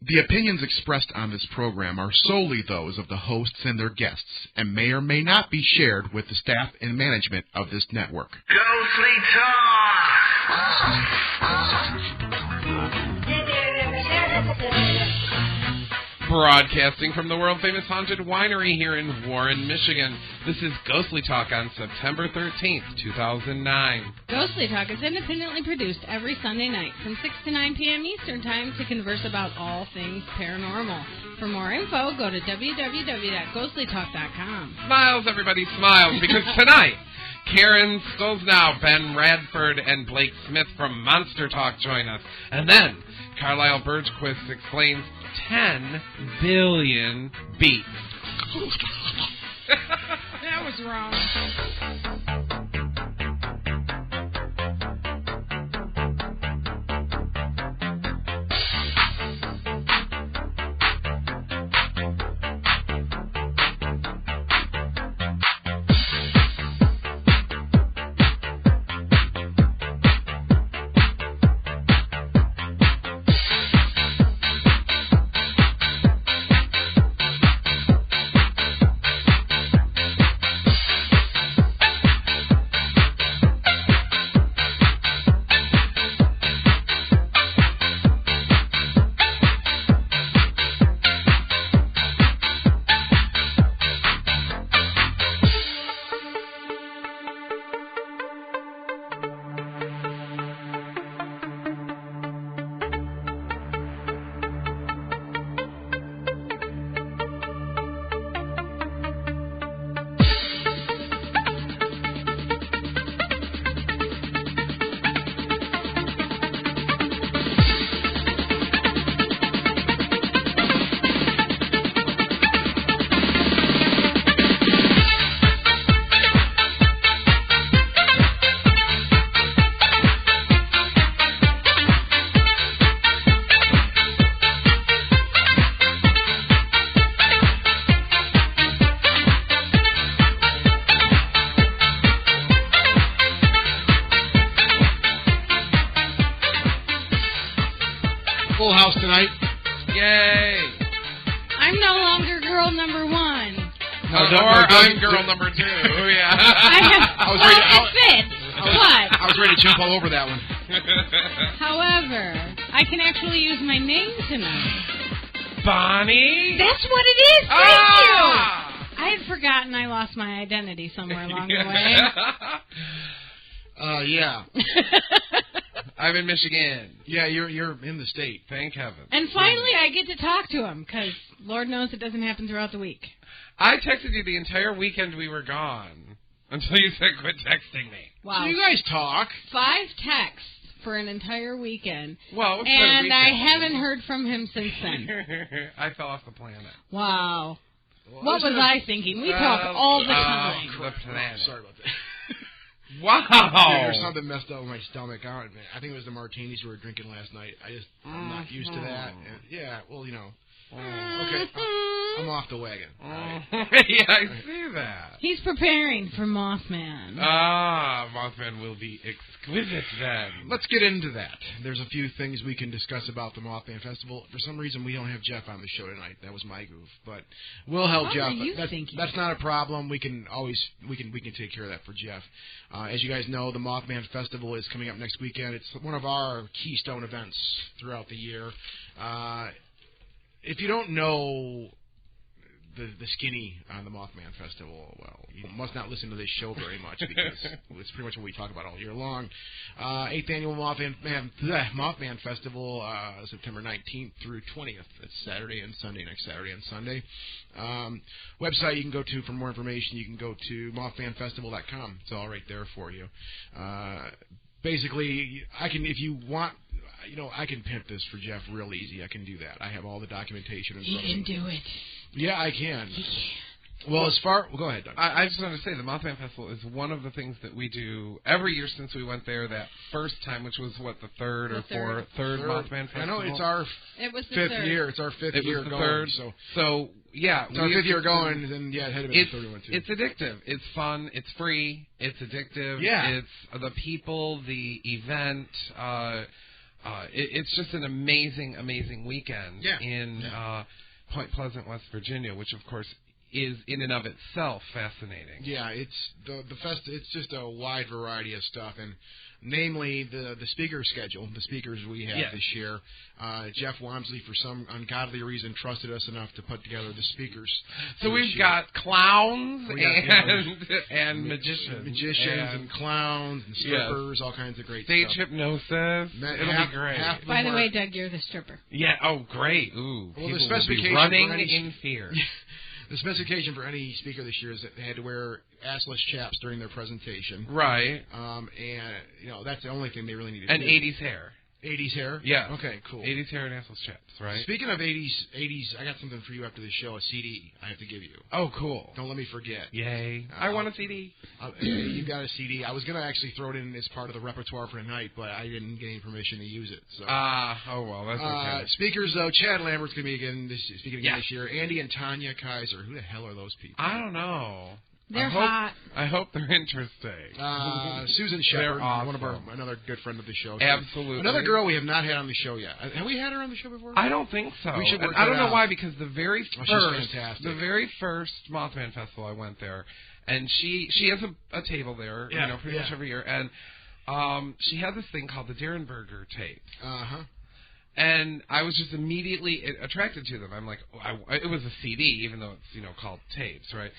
The opinions expressed on this program are solely those of the hosts and their guests, and may or may not be shared with the staff and management of this network. Ghostly Talk! Broadcasting from the world-famous Haunted Winery here in Warren, Michigan. This is Ghostly Talk on September 13th, 2009. Ghostly Talk is independently produced every Sunday night from 6 to 9 p.m. Eastern Time to converse about all things paranormal. For more info, go to www.ghostlytalk.com. Smiles, everybody, smiles, because tonight, Karen Stolznow, Ben Radford, and Blake Smith from Monster Talk join us. And then, Carlisle Bergquist explains 10 billion beats. That was wrong. Full house tonight. Yay! I'm no longer girl number one. I'm girl number 2. Yeah. I was ready to jump all over that one. However, I can actually use my name tonight. Bonnie? That's what it is. Thank you. I had forgotten I lost my identity somewhere along the way. Yeah. I'm in Michigan. Yeah, you're in the state. Thank heaven. And finally, I get to talk to him, because Lord knows it doesn't happen throughout the week. I texted you the entire weekend we were gone until you said quit texting me. Wow. So you guys talk. 5 texts for an entire weekend. Well, and I haven't heard from him since then. I fell off the planet. Wow. What was I thinking? We talk all the time. The planet. Sorry about that. Wow. There's something messed up with my stomach. I think it was the martinis we were drinking last night. I'm not used to that. And yeah, well, you know. Okay, I'm off the wagon. Right. Yeah, I see that. He's preparing for Mothman. Mothman will be exquisite then. Let's get into that. There's a few things we can discuss about the Mothman Festival. For some reason, we don't have Jeff on the show tonight. That was my goof, but we'll help Jeff. That's not a problem. We can take care of that for Jeff. As you guys know, the Mothman Festival is coming up next weekend. It's one of our keystone events throughout the year. If you don't know the skinny on the Mothman Festival, well, you must not listen to this show very much because it's pretty much what we talk about all year long. 8th Annual Mothman Festival, September 19th through 20th. It's Saturday and Sunday, next Saturday and Sunday. Website you can go to for more information. You can go to mothmanfestival.com. It's all right there for you. Basically, if you want, I can pimp this for Jeff real easy. I can do that. I have all the documentation. He can do it. Yeah, I can. Well, go ahead, Doug. I just want to say the Mothman Festival is one of the things that we do every year since we went there that first time, which was, the third Mothman Festival? I know, it's our fifth year. It's our fifth year going. Third. So, yeah. It's our fifth year going, and then, it had to be the third one, too. It's addictive. It's fun. It's free. It's addictive. Yeah. It's the people, the event, it's just an amazing, amazing weekend in Point Pleasant, West Virginia, which, of course, is in and of itself fascinating. Yeah, it's it's just a wide variety of stuff, and namely the speaker schedule, the speakers we have this year. Jeff Wamsley, for some ungodly reason, trusted us enough to put together the speakers. So we've got clowns and magicians. Magicians and clowns and strippers, all kinds of great stage stuff. hypnosis. It'll be great. By the way, Doug, you're the stripper. Yeah, oh, great. Ooh, well, people the specification will be running in fear. The specification for any speaker this year is that they had to wear assless chaps during their presentation. Right. And, that's the only thing they really need to do. And 80s hair. 80s hair? Yeah. Okay, cool. 80s hair and assless chaps, right? Speaking of 80s, I got something for you after the show, a CD I have to give you. Oh, cool. Don't let me forget. Yay. I want a CD. You got a CD. I was going to actually throw it in as part of the repertoire for tonight, but I didn't get any permission to use it. So. Oh, well, that's okay. Speakers, though, Chad Lambert's going to be speaking again this year. Andy and Tanya Kaiser. Who the hell are those people? I don't know. They're hot. I hope they're interesting. Susan Shepard, awesome. another good friend of the show. Absolutely. Another girl we have not had on the show yet. Have we had her on the show before? I don't think so. We should work I don't know out. why, because the very first Mothman Festival I went there, and she has a table there, pretty much every year, and she had this thing called the Derenberger tapes. Uh-huh. And I was just immediately attracted to them. I'm like, it was a CD, even though it's called tapes, right?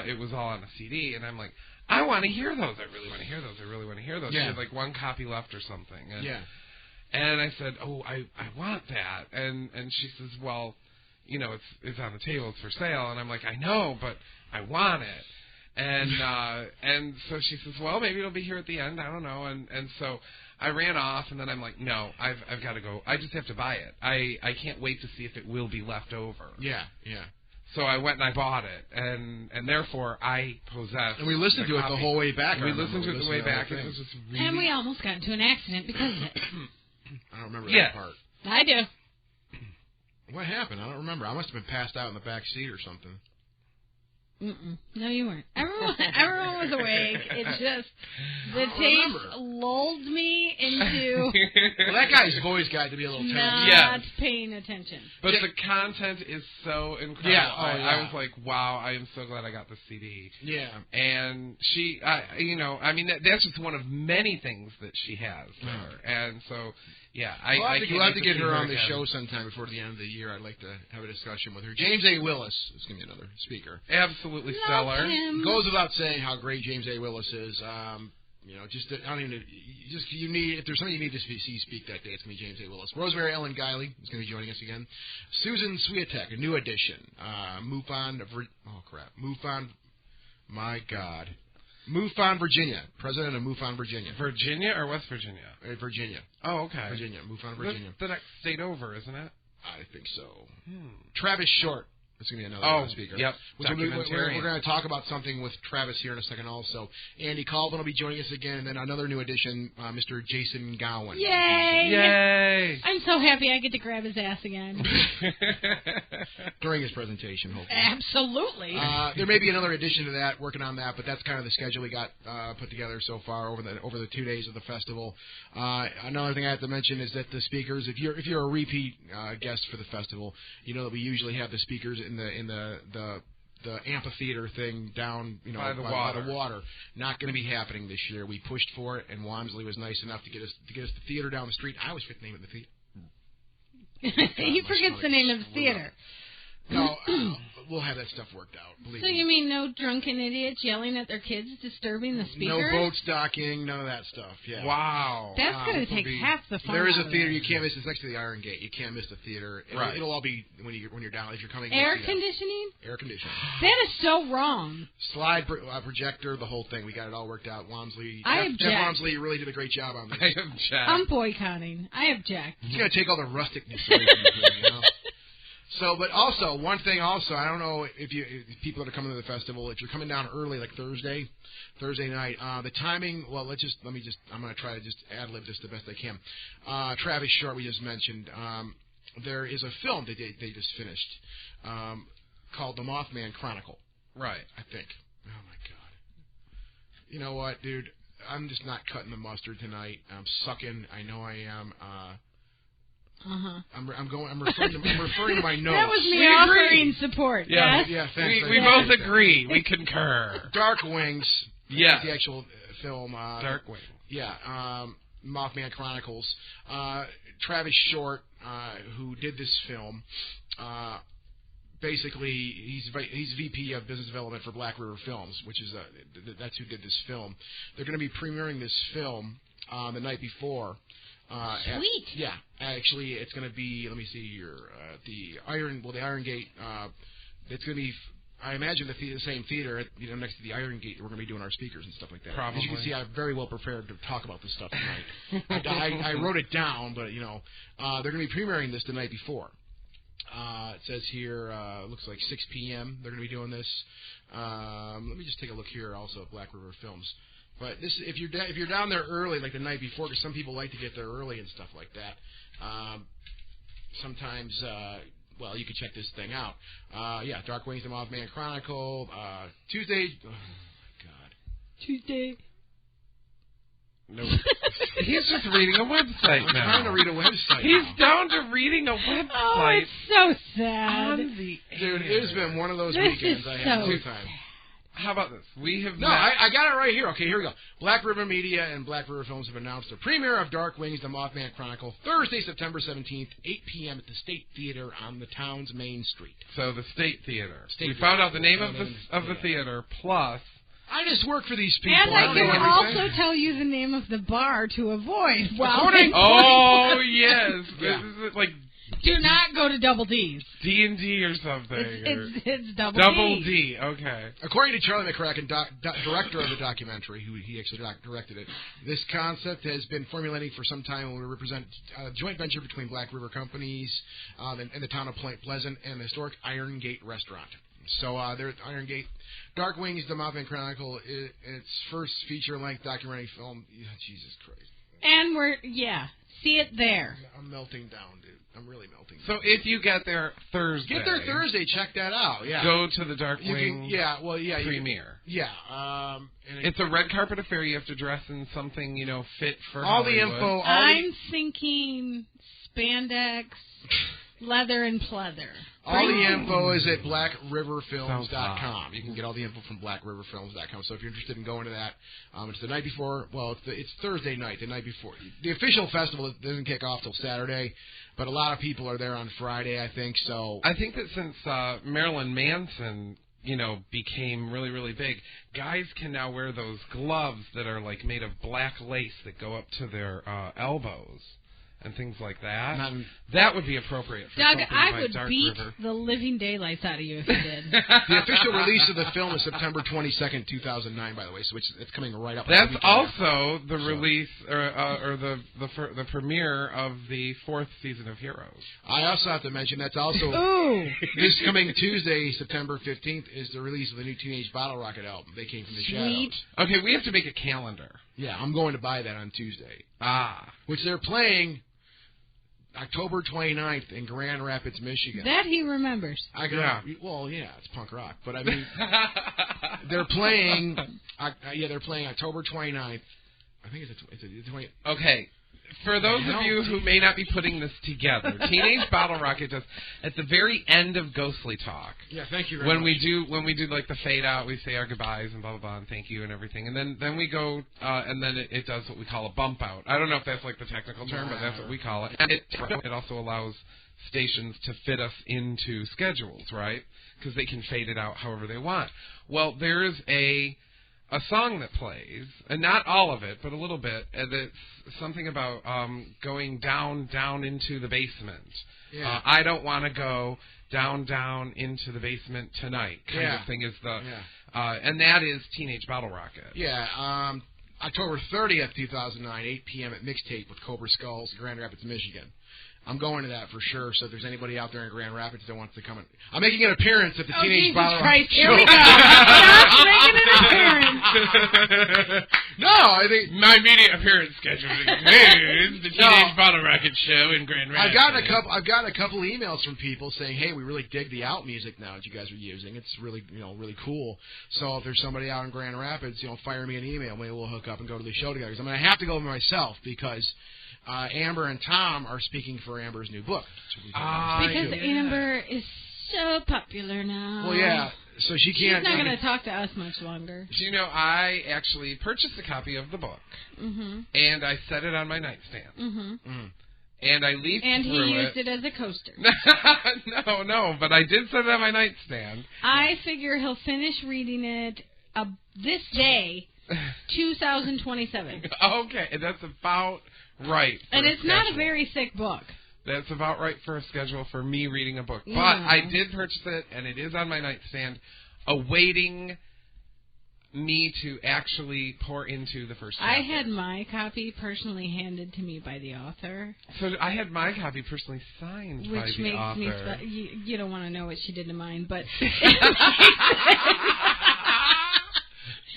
It was all on a CD, and I'm like, I want to hear those. I really want to hear those. I really want to hear those. Yeah. She had like one copy left or something. And, yeah. And I said, I want that. And she says, well, it's on the table. It's for sale. And I'm like, I know, but I want it. And so she says, well, maybe it'll be here at the end. I don't know. And so I ran off, and then I'm like, no, I've got to go. I just have to buy it. I can't wait to see if it will be left over. Yeah, yeah. So I went and I bought it, and therefore I possess. And we listened to it the whole way back. We listened to it the way back, and it was just really. And we almost got into an accident because of it. I don't remember that part. I do. What happened? I don't remember. I must have been passed out in the back seat or something. No, you weren't. Everyone was awake. It just the tape lulled me into. Well, that guy's voice got to be a little terrible. Not paying attention. But the content is so incredible. Yeah, I was like, wow, I am so glad I got the CD. Yeah. And she, that's just one of many things that she has there. And so. Yeah, we'll have to get her on the show sometime before the end of the year. I'd like to have a discussion with her. James A. Willis is going to be another speaker. Absolutely stellar. Goes without saying how great James A. Willis is. If there's something you need to see speak that day, it's going to be James A. Willis. Rosemary Ellen Guiley is going to be joining us again. Susan Swiatek, a new addition. MUFON, Virginia. President of MUFON, Virginia. Virginia or West Virginia? Virginia. Oh, okay. Virginia. MUFON, Virginia. That's the next state over, isn't it? I think so. Travis Short. That's going to be another speaker. Yep. We're going to talk about something with Travis here in a second also. Andy Colvin will be joining us again, and then another new addition, Mr. Jason Gowan. Yay! Yay! I'm so happy I get to grab his ass again. During his presentation, hopefully. Absolutely. There may be another addition to that, working on that, but that's kind of the schedule we got put together so far over the 2 days of the festival. Another thing I have to mention is that the speakers, if you're a repeat guest for the festival, you know that we usually have the speakers in the amphitheater thing down, by the water. Not going to be happening this year. We pushed for it, and Wamsley was nice enough to get us the theater down the street. I always forget the name of the theater. He forgets the name of the theater. No, we'll have that stuff worked out. So you mean no drunken idiots yelling at their kids, disturbing the speakers? No boat stocking, none of that stuff. Yeah. Wow. That's going to take half the fun. There is a theater you can't miss. It's next to the Iron Gate. You can't miss the theater. Right. It'll all be when you're down. If you're coming. Air conditioning. Air conditioning. That is so wrong. Slide projector, the whole thing. We got it all worked out. Wamsley. Jeff Wamsley, you really did a great job on this. I object. I'm boycotting. I object. He's going to take all the rusticness away from the thing, So, but also, one thing also, I don't know if people that are coming to the festival, if you're coming down early, like Thursday night, the timing, well, I'm going to try to just ad-lib this the best I can. Travis Short, we just mentioned, there is a film that they just finished called The Mothman Chronicle. Right. I think. Oh, my God. You know what, dude? I'm just not cutting the mustard tonight. I'm sucking. I know I am. I'm referring to my notes. That was me offering support. Yeah, yes? Yeah. Thanks. We both agree. We concur. Dark Wings. Yeah. The actual film. Dark Wings. Yeah. Mothman Chronicles. Travis Short, who did this film. Basically, he's VP of Business Development for Black River Films, which is that's who did this film. They're going to be premiering this film the night before. Sweet. Actually, it's going to be. Let me see here. The Iron Gate. It's going to be. I imagine the same theater, next to the Iron Gate. We're going to be doing our speakers and stuff like that. Probably. As you can see, I'm very well prepared to talk about this stuff tonight. I wrote it down, but they're going to be premiering this the night before. It says here, looks like 6 p.m. They're going to be doing this. Let me just take a look here also at Black River Films. But this, if you're down there early, like the night before, because some people like to get there early and stuff like that. Sometimes, you can check this thing out. Dark Wings, the Mothman Chronicle, Tuesday. Oh my God. Tuesday. No. He's just reading a website I'm now. trying to read a website. He's down to reading a website. Oh, it's so sad. On the Dude, air. it has been one of those This weekends is I have so no time. How about this? We have No, I got it right here. Okay, here we go. Black River Media and Black River Films have announced the premiere of Dark Wings, the Mothman Chronicle, Thursday, September 17th, 8 p.m. at the State Theater on the town's main street. So the State Theater. State we Theater. found out the name of the theater, plus... I just work for these people. And I don't can know also everything. tell you the name of the bar to avoid. Oh, yes. Yeah. This is like Do not go to Double D's. D&D or something. It's Double D. Okay. According to Charlie McCracken, director of the documentary, who he actually directed it, this concept has been formulating for some time and will represent a joint venture between Black River Companies and the town of Point Pleasant and the historic Iron Gate restaurant. So they're at Iron Gate. Dark Wings, the Mothman Chronicle, its first feature-length documentary film. Jesus Christ. And see it there. I'm melting down, dude. I'm really melting down. So if you get there Thursday... Get there Thursday. Check that out. Yeah. Go to the Dark Wings premiere. It's a red carpet affair. You have to dress in something, fit for all Hollywood. the info. I'm thinking spandex, leather and pleather. All the info is at blackriverfilms.com. You can get all the info from blackriverfilms.com. So if you're interested in going to that, it's the night before. Well, it's Thursday night, the night before. The official festival doesn't kick off till Saturday, but a lot of people are there on Friday, I think. So I think that since Marilyn Manson, became really, really big, guys can now wear those gloves that are like made of black lace that go up to their elbows. And things like that. That would be appropriate for Doug, something I by would Dark beat River. the living daylights out of you if you did. The official release of the film is September 22nd, 2009, by the way, so it's coming right up. That's also the release or the premiere of the 4th season of Heroes. I also have to mention that's also this coming Tuesday, September 15th, is the release of the new Teenage Bottle Rocket album. They Came from the Shadows. Okay, we have to make a calendar. Yeah, I'm going to buy that on Tuesday. Which they're playing October 29th in Grand Rapids, Michigan. That he remembers. Well, yeah, it's punk rock, but I mean, they're playing. They're playing October 29th. I think it's a 20. Okay. For those of you who may not be putting this together, Teenage Bottle Rocket does at the very end of Ghostly Talk. Yeah, thank you very much. When we do like the fade out, we say our goodbyes and blah blah blah and thank you and everything, and then we go and then it does what we call a bump out. I don't know if that's like the technical term, but that's what we call it. And it also allows stations to fit us into schedules, right? Because they can fade it out however they want. Well, there is a song that plays, and not all of it, but a little bit, and it's something about going down into the basement. Yeah. I don't want to go down into the basement tonight kind of thing is and that is Teenage Bottle Rocket. Yeah, October 30th, 2009, 8 p.m. at Mixtape with Cobra Skulls, Grand Rapids, Michigan. I'm going to that for sure. So if there's anybody out there in Grand Rapids that wants to come, I'm making an appearance at the Teenage Bottle Rocket Show. Here we go. Josh making an appearance. No, I think my immediate appearance schedule is the Teenage Bottle Rocket Show in Grand Rapids. I've gotten a couple emails from people saying, "Hey, we really dig the out music now that you guys are using. It's really really cool. So if there's somebody out in Grand Rapids, fire me an email. Maybe we'll hook up and go to the show together. Because I have to go myself because." Amber and Tom are speaking for Amber's new book. Because Amber is so popular now. Well, yeah, so she can't... She's not going to talk to us much longer. I actually purchased a copy of the book, and I set it on my nightstand. And I leafed and through he used it as a coaster. No, but I did set it on my nightstand. I figure he'll finish reading it this day, 2027. Okay, that's about... right. And it's not a very thick book. That's about right for a schedule for me reading a book. Yeah. But I did purchase it, and it is on my nightstand, awaiting me to actually pour into the first chapter. I had my copy personally handed to me by the author. So I had my copy personally signed by the author. Which makes me... You don't want to know what she did to mine, but...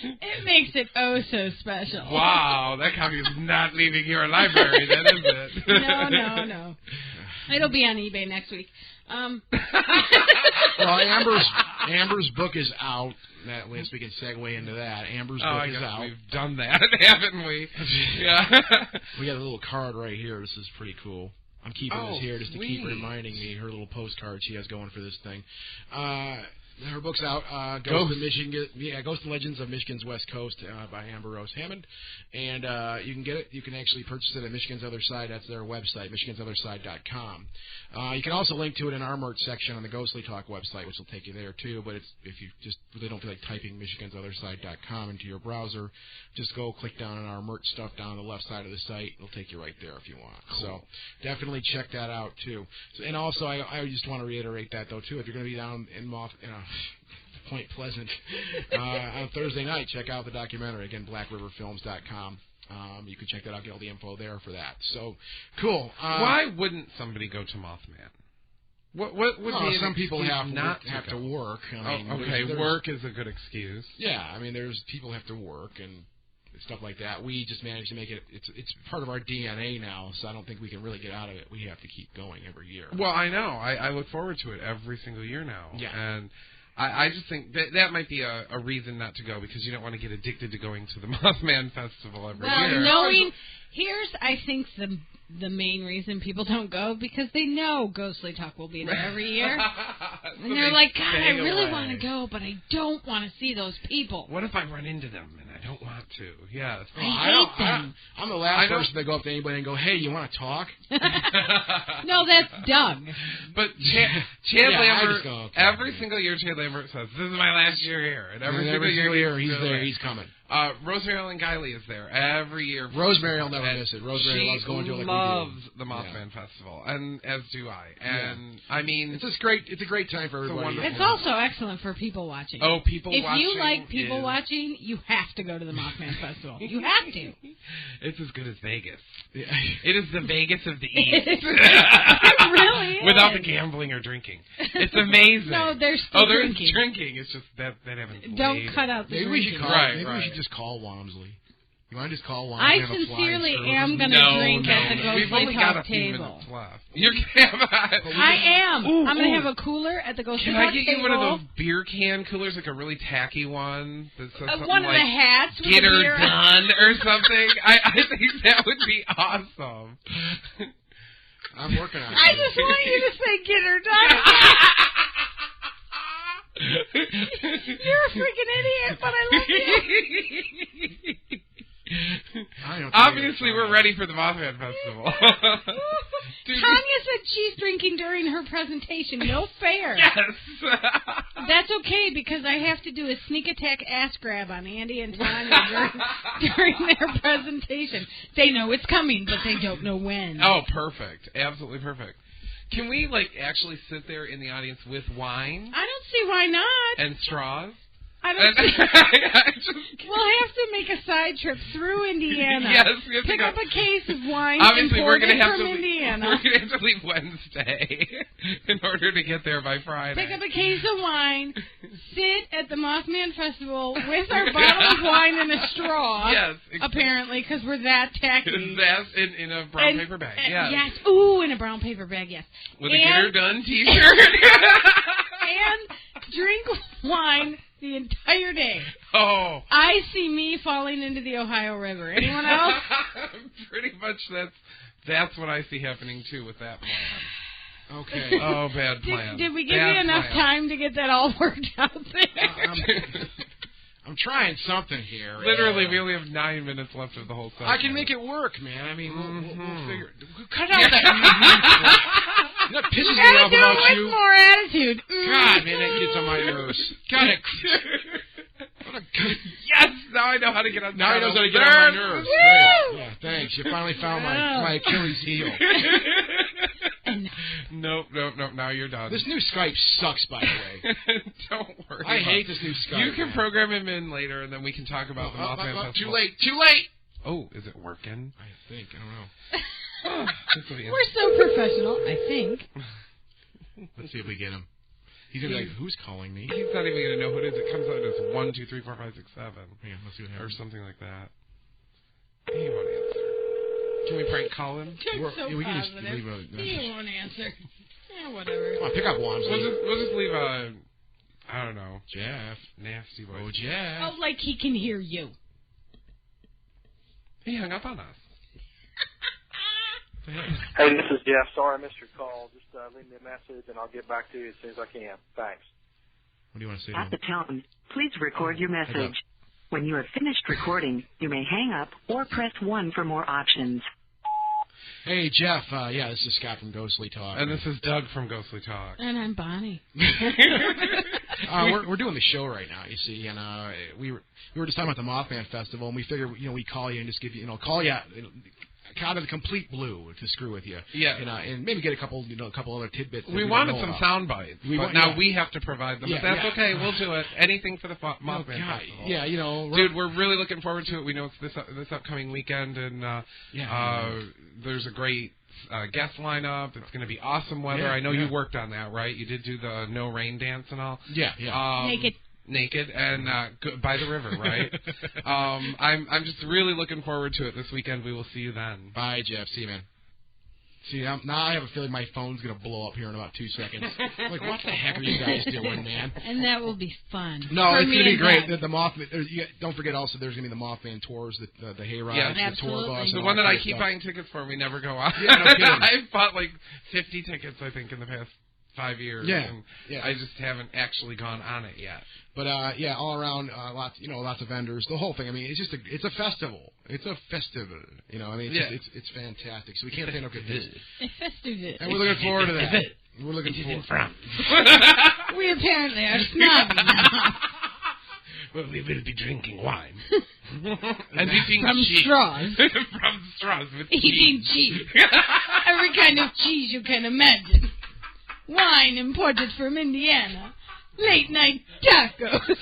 It makes it oh so special. Wow, that copy is not leaving your library, then, is it? No. It'll be on eBay next week. Well, Amber's book is out. At least we can segue into that. Amber's book is out. We've done that, haven't we? Yeah. We got a little card right here. This is pretty cool. I'm keeping this here just to keep reminding me her little postcard she has going for this thing. Her book's out. Ghost and Legends of Michigan's West Coast by Amber Rose Hammond, and you can get it. You can actually purchase it at Michigan's Other Side. That's their website, michigansotherside.com. You can also link to it in our merch section on the Ghostly Talk website, which will take you there too. But if you just really don't feel like typing michigansotherside.com into your browser, just go click down on our merch stuff down on the left side of the site. It'll take you right there if you want. Cool. So definitely check that out too. And also, I just want to reiterate that though too. If you're going to be down in Point Pleasant on Thursday night, check out the documentary again, BlackRiverFilms.com. You can check that out, get all the info there for that. So cool. Why wouldn't somebody go to Mothman? What would be some people have to work. Work is a good excuse. Yeah, I mean, people have to work and stuff like that. We just managed to make it. It's part of our DNA now, so I don't think we can really get out of it. We have to keep going every year. Well, I know. I look forward to it every single year now. Yeah. And I just think that might be a reason not to go, because you don't want to get addicted to going to the Mothman Festival every year. Here's, I think, the main reason people don't go, because they know Ghostly Talk will be there every year. And they're like, God, I really want to go, but I don't want to see those people. What if I run into them and I don't want to? Yeah. I hate them. I'm the last person to go up to anybody and go, hey, you want to talk? No, that's Doug. But Chad Lambert, every single year Chad Lambert says, this is my last year here. And every single year he's there, he's coming. Rosemary Ellen Guiley is there every year. Rosemary will never miss it. Rosemary loves going to it like we do. She loves the Mothman Festival, and as do I. And I mean, it's a great time for everybody. It's also excellent for people watching. Oh, people watching! If you like people watching, you have to go to the Mothman Festival. You have to. It's as good as Vegas. Yeah. It is the Vegas of the East. It really is. Without the gambling or drinking. It's amazing. No, there's still drinking. There's drinking. It's just that haven't. Don't cut out the drinking. Maybe we should just call Walmsley. You want to just call Walmsley? I sincerely am going to drink at the Ghostly Talk table. You're I am. I'm going to have a cooler at the Ghostly Talk table. Can I get you one of those beer can coolers, like a really tacky one? That says something one of like, the hats with Get her beer. done or something? I think that would be awesome. I'm working on it. I just want you to say get her done. You're a freaking idiot, but I love you. Obviously, we're ready for the Mothman Festival. Tanya said she's drinking during her presentation. No fair. Yes. That's okay, because I have to do a sneak attack ass grab on Andy and Tanya during their presentation. They know it's coming, but they don't know when. Oh, perfect. Absolutely perfect. Can we, actually sit there in the audience with wine? I don't see why not. And straws? I don't think we'll have to make a side trip through Indiana. Yes, pick up a case of wine. Obviously, we're going to have to Indiana. We're going to have to leave Wednesday in order to get there by Friday. Pick up a case of wine, sit at the Mothman Festival with our bottle of wine in a straw. Yes, exactly. Apparently, because we're that tacky. That's in a brown paper bag. Yes. Yes. Ooh, in a brown paper bag. Yes. With a Get Her Done T-shirt. And drink wine the entire day. Oh. I see me falling into the Ohio River. Anyone else? Pretty much that's what I see happening too with that plan. Okay. Oh, bad plan. Did we give you enough time to get that all worked out there? I'm trying something here. Literally, we only have 9 minutes left of the whole segment. I can make it work, man. I mean, we'll figure it. Cut out that. That pisses me off about you. With more attitude. God, man, that gets on my nerves. God, it. Yes, now I know how to get on. Now he knows how to get on my nerves. Yeah, thanks. You finally found my Achilles heel. Nope. Now you're done. This new Skype sucks, by the way. Don't worry. I hate this new Skype. You can program him in later, and then we can talk about the Mothman Festival. Too late. Oh, is it working? I think. I don't know. We're so professional, I think. Let's see if we get him. He's gonna be like, "Who's calling me?" He's not even gonna know who it is. It comes out as 1, 2, 3, 4, 5, 6, 7. Yeah, let's see what happens. Or something like that. He won't answer. Can we prank call him? We can just leave a message. He won't answer. Yeah, whatever. Come on, pick up one. We'll just leave a, I don't know, Jeff. Nasty voice. Oh, Jeff. Oh, like he can hear you. He hung up on us. Hey, this is Jeff. Sorry I missed your call. Just leave me a message, and I'll get back to you as soon as I can. Thanks. What do you want to say? At the tone, please record your message. When you have finished recording, you may hang up or press 1 for more options. Hey, Jeff. Yeah, this is Scott from Ghostly Talk. And this is Doug from Ghostly Talk. And I'm Bonnie. We're doing the show right now, you see, and we were just talking about the Mothman Festival, and we figured, we'd call you and just give you, call you out of the complete blue to screw with you. Yeah. And maybe get a couple other tidbits. We wanted some sound bites, but now we have to provide them. Yeah, but that's okay. We'll do it. Anything for the Mothman Festival. Yeah, Dude, we're really looking forward to it. We know it's this upcoming weekend, and there's a great guest lineup. It's going to be awesome weather. Yeah, I know you worked on that, right? You did do the no rain dance and all. Yeah. Naked and by the river, right? I'm just really looking forward to it this weekend. We will see you then. Bye, Jeff. See you, man. See, now I have a feeling my phone's going to blow up here in about 2 seconds. I'm like, what the heck are you guys doing, man? And that will be fun. No, it's going to be great. The Mothman. Don't forget also there's going to be the Mothman tours, the hayrides, the tour bus. The one that I keep buying tickets for, we never go on. Yeah, no kidding. I've bought like 50 tickets, I think, in the past 5 years. Yeah. And I just haven't actually gone on it yet. But all around, lots of vendors. The whole thing. I mean, it's a festival. It's a festival. It's fantastic. So we can't say no good things. A festival. And we're looking forward to that. We're looking forward. We apparently are snobby now. Well, we will be drinking wine and eating from cheese. Straws. From straws with eating cheese. Every kind of cheese you can imagine. Wine imported from Indiana. Late night tacos.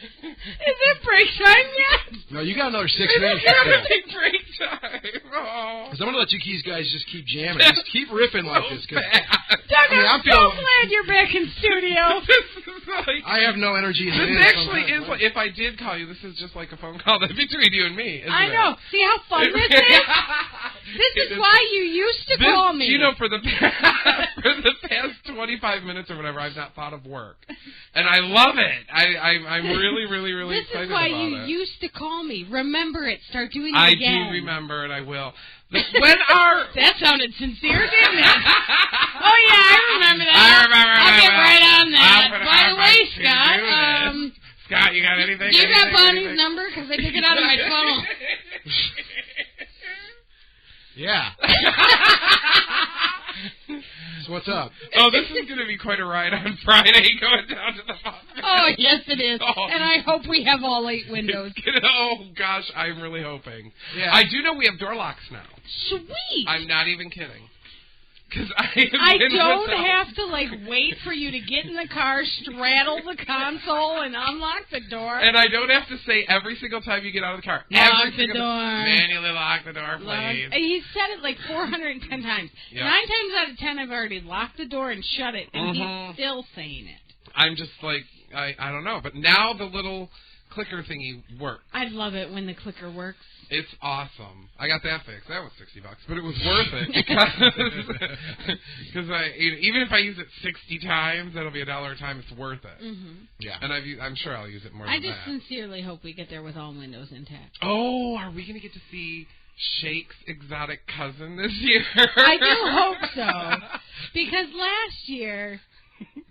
Is it break time yet? No, you got another 6 minutes. It's break time. Oh. I'm going to let you guys just keep jamming. Just keep riffing like this. Doug, I'm so glad you're back in studio. I have no energy. This actually is, if I did call you, this is just like a phone call between you and me, isn't I know. It? See how fun this is? This is why you used to call me. For the past 25 minutes or whatever, I've not thought of work. And I love it. I'm really, really, really excited about it. This is why you used to call me. Remember it. Start doing it again. again. I do remember, and I will. That sounded sincere, didn't it? Oh, yeah, I remember that. I'll get right on that. By the way, Scott, Scott, you got anything? You got Bonnie's number? Because I took it out of my phone. Yeah. So what's up? Oh, this is going to be quite a ride on Friday going down to the hospital. Oh, yes, it is. Oh. And I hope we have all 8 windows. Oh, gosh, I'm really hoping. Yeah. I do know we have door locks now. Sweet. I'm not even kidding. Because I don't have to, like, wait for you to get in the car, straddle the console, and unlock the door. And I don't have to say every single time you get out of the car. Lock the door. Manually lock the door, please. He's said it like 410 times. Yep. 9 times out of 10, I've already locked the door and shut it, and he's still saying it. I'm just like, I don't know. But now the little clicker thingy works. I love it when the clicker works. It's awesome. I got that fixed. That was $60, but it was worth it because even if I use it 60 times, that'll be $1 a time. It's worth it. Mm-hmm. Yeah, and I'm sure I'll use it more. I just sincerely hope we get there with all windows intact. Oh, are we gonna get to see Shake's exotic cousin this year? I do hope so, because last year,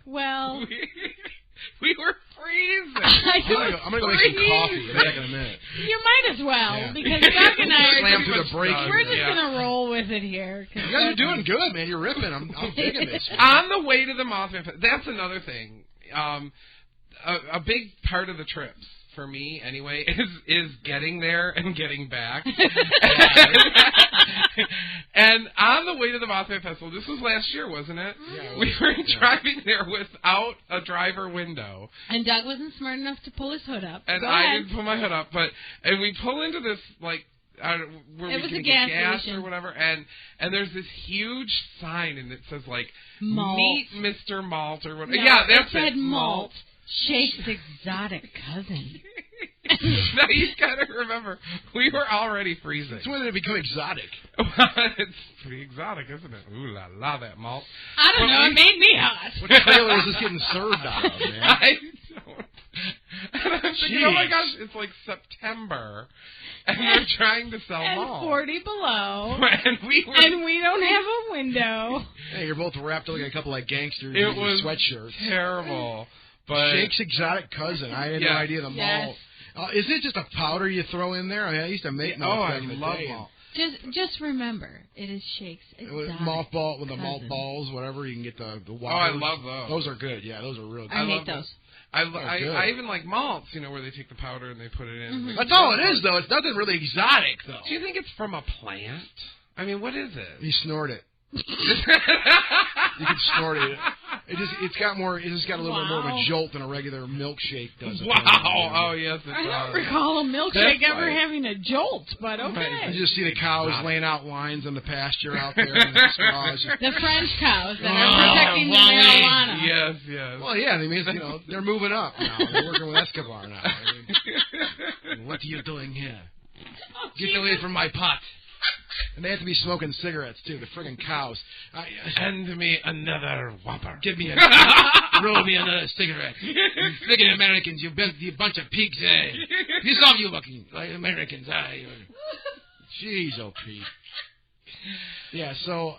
well. We were freezing. I'm going to go make some coffee. I'll be back in a minute. You might as well, because Doug and I slam through the break. We're just going to roll with it here. You guys are doing good, man. You're ripping. I'm digging this. On the way to the Mothman Festival, that's another thing. A big part of the trips, for me anyway, is getting there and getting back. And on the way to the Mothman Festival, this was last year, wasn't it? Yeah, we were driving there without a driver window. And Doug wasn't smart enough to pull his hood up. And I didn't pull my hood up, and we pull into this, like, where it we can get gas station. Or whatever, and there's this huge sign, and it says, like, Malt. Meet Mr. Malt, or whatever. No, yeah, that's it. Said Malt. Shake's exotic cousin. Now you gotta remember, we were already freezing. It's when they become exotic. It's pretty exotic, isn't it? Ooh la la, that malt. I don't know. It made me hot. What trailer is this getting served out of, man? I don't. And I'm thinking, oh my gosh, it's like September, and they're trying to sell malt. 40 below. And we don't have a window. Hey, you're both wrapped up like a couple like gangsters in sweatshirts. Terrible. But Shake's exotic cousin. I had no idea the malt. Is it just a powder you throw in there? I mean, I used to make malt back in the day. I love malt. Just remember, it is Shake's exotic mothball with the cousin. malt balls, whatever. You can get the wires. Oh, I love those. Those are good. Yeah, those are real good. I hate those. I even like malts, where they take the powder and they put it in. Mm-hmm. That's all it is, though. It's nothing really exotic, though. Do you think it's from a plant? I mean, what is it? You snort it. You can snort it. It's got a little bit more of a jolt than a regular milkshake does. Wow! Oh yes, it I does. don't recall a milkshake ever having a jolt, but okay. You just see the cows laying out lines on the pasture out there. And the straws. The French cows that are protecting the marijuana. Yes. Well, yeah, I mean, they're moving up now. They're working with Escobar now. I mean, what are you doing here? Get away from my pot. And they have to be smoking cigarettes, too, the friggin' cows. Send me another Whopper. Give me roll me another cigarette. You friggin' Americans, you bunch of pigs, eh? Piss off, you fucking Americans, eh? Jeez, oh, Pete. Yeah, so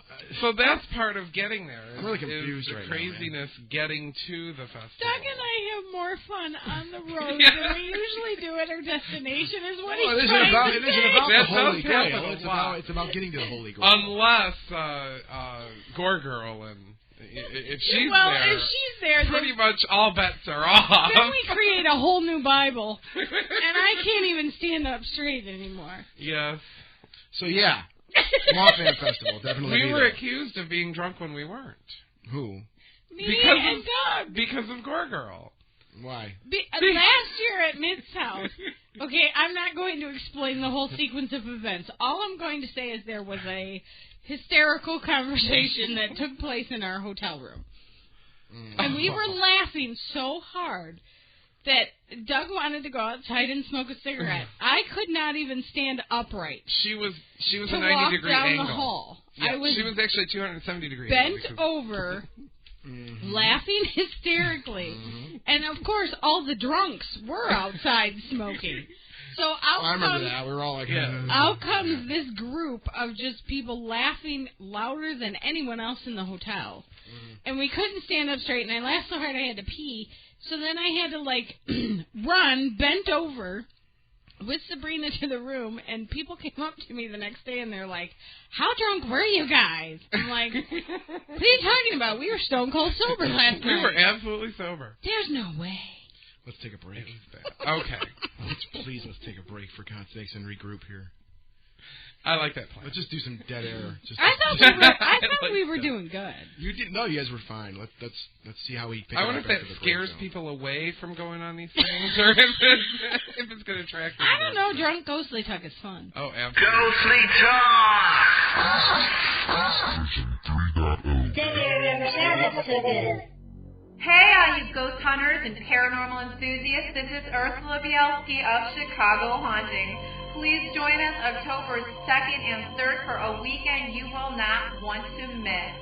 that's part of getting there. I'm really confused right now. The craziness getting to the festival. Doug and I have more fun on the road than we usually do at our destination. Is what he's trying to say. It isn't about the Holy Grail. It's about getting to the Holy Grail. Unless Gore Girl and if she's there, pretty much all bets are off. Then we create a whole new Bible, and I can't even stand up straight anymore. Yes. So yeah. Mothman Festival, definitely. We were accused of being drunk when we weren't. Who? Me and Doug. Because of Gore Girl. Why? Last year at Mid's house. Okay, I'm not going to explain the whole sequence of events. All I'm going to say is there was a hysterical conversation that took place in our hotel room. And we were laughing so hard that Doug wanted to go outside and smoke a cigarette. I could not even stand upright. She was a 90-degree down angle. The hall. Yeah, she was actually 270-degree bent over, laughing hysterically. And, of course, all the drunks were outside smoking. So I remember that. We were all like, out comes this group of just people laughing louder than anyone else in the hotel. And we couldn't stand up straight, and I laughed so hard I had to pee. So then I had to, run, bent over, with Sabrina to the room, and people came up to me the next day, and they're like, how drunk were you guys? I'm like, what are you talking about? We were stone cold sober last night. We were absolutely sober. There's no way. Let's take a break. Okay. Let's take a break, for God's sakes, and regroup here. I like that plan. Let's just do some dead air. I thought we were doing good. You didn't. No, you guys were fine. Let's see how we pick it up. I wonder if that scares people away from going on these things, or if it's going to attract them. I don't know. Drunk ghostly talk is fun. Oh, absolutely. Ghostly talk. Hey, all you ghost hunters and paranormal enthusiasts, this is Ursula Bielski of Chicago Haunting. Please join us October 2nd and 3rd for a weekend you will not want to miss.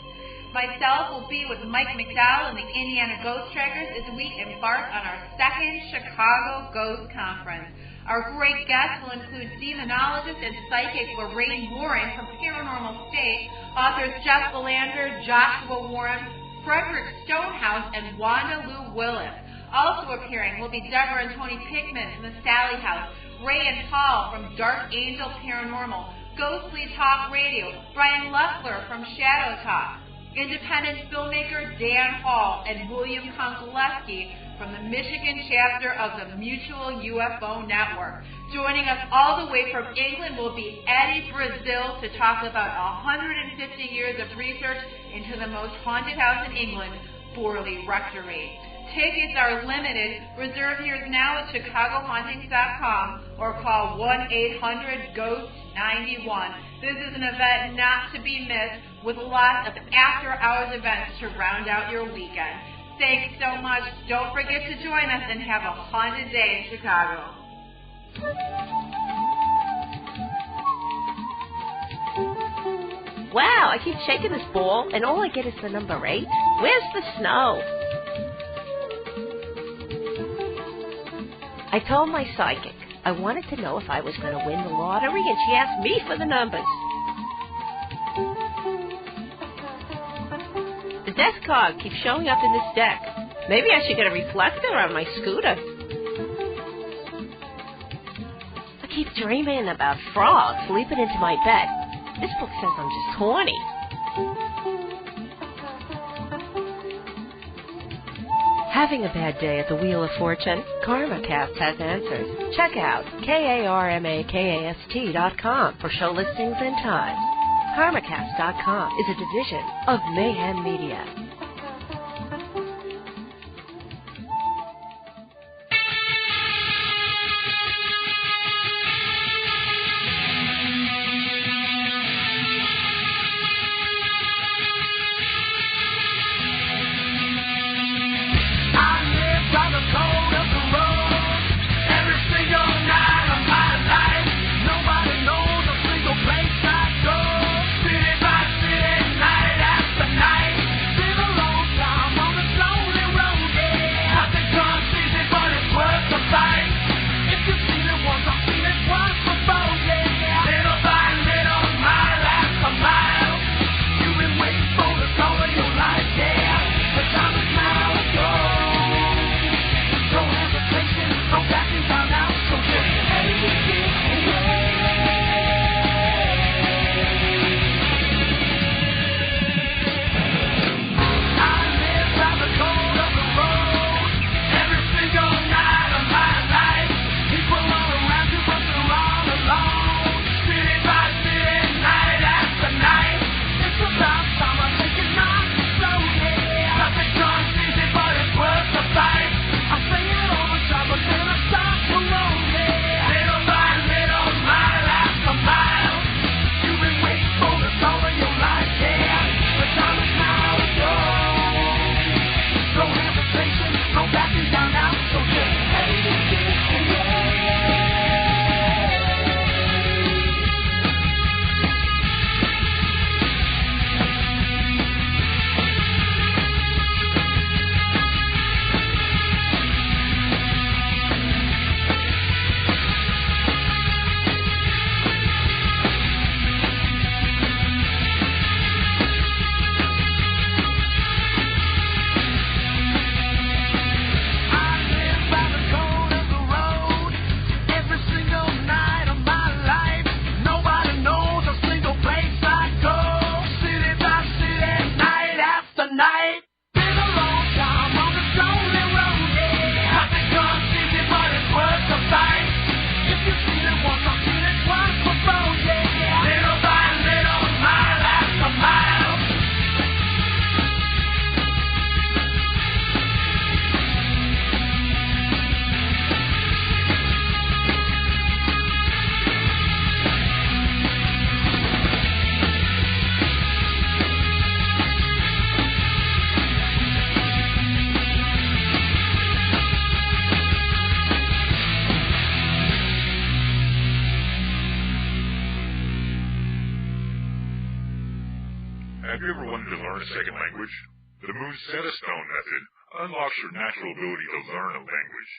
Myself will be with Mike McDowell and the Indiana Ghost Trackers as we embark on our second Chicago Ghost Conference. Our great guests will include demonologist and psychic Lorraine Warren from Paranormal State, authors Jeff Belander, Joshua Warren, Frederick Stonehouse, and Wanda Lou Willis. Also appearing will be Deborah and Tony Pickman from the Sally House, Ray and Paul from Dark Angel Paranormal, Ghostly Talk Radio, Brian Leffler from Shadow Talk, independent filmmaker Dan Hall, and William Konkoleski from the Michigan chapter of the Mutual UFO Network. Joining us all the way from England will be Eddie Brazil to talk about 150 years of research into the most haunted house in England, Borley Rectory. Tickets are limited. Reserve yours now at ChicagoHauntings.com or call 1-800-GHOST-91. This is an event not to be missed with lots of after-hours events to round out your weekend. Thanks so much. Don't forget to join us and have a haunted day in Chicago. Wow, I keep shaking this ball, and all I get is the number 8. Where's the snow? I told my psychic I wanted to know if I was going to win the lottery, and she asked me for the numbers. The desk card keeps showing up in this deck. Maybe I should get a reflector on my scooter. I keep dreaming about frogs leaping into my bed. This book says I'm just horny. Having a bad day at the Wheel of Fortune? KarmaCast has answers. Check out KarmaCast.com for show listings and times. KarmaCast.com is a division of Mayhem Media. City by city, night after night. The Moonsetta Stone method unlocks your natural ability to learn a language.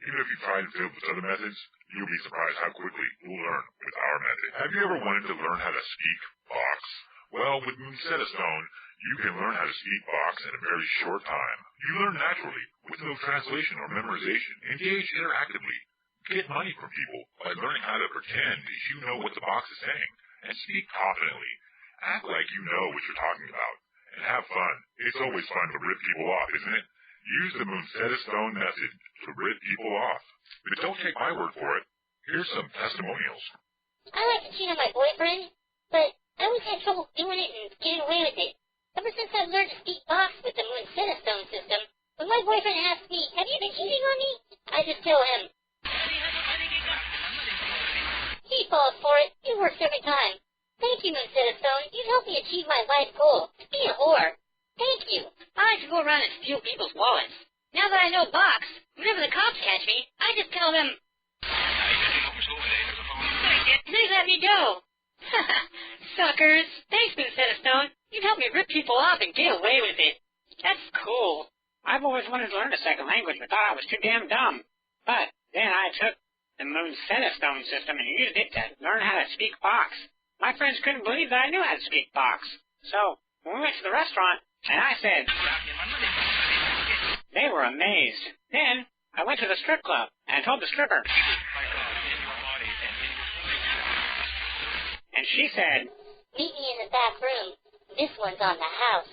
Even if you try and fail with other methods, you'll be surprised how quickly you'll learn with our method. Have you ever wanted to learn how to speak box? Well, with Moonsetta Stone, you can learn how to speak box in a very short time. You learn naturally, with no translation or memorization. Engage interactively. Get money from people by learning how to pretend you know what the box is saying, and speak confidently. Act like you know what you're talking about, and have fun. It's always fun to rip people off, isn't it? Use the Moonsetta Stone method to rip people off. But don't take my word for it. Here's some testimonials. I like to cheat on my boyfriend, but I always had trouble doing it and getting away with it. Ever since I've learned to speak box with the Moonsetta Stone system, when my boyfriend asks me, "Have you been cheating on me?" I just tell him. He falls for it. It works every time. Thank you, Moonsetta Stone. You've helped me achieve my life goal, to be a whore. Thank you. I like to go around and steal people's wallets. Now that I know box, whenever the cops catch me, I just tell them, and they let me go. Suckers. Thanks, Moonsetta Stone. You've helped me rip people off and get away with it. That's cool. I've always wanted to learn a second language, but thought I was too damn dumb. But then I took the Moonsetta Stone system and used it to learn how to speak box. My friends couldn't believe that I knew how to speak box. So, when we went to the restaurant, and I said, they were amazed. Then, I went to the strip club, and I told the stripper. And she said, "Meet me in the back room. This one's on the house."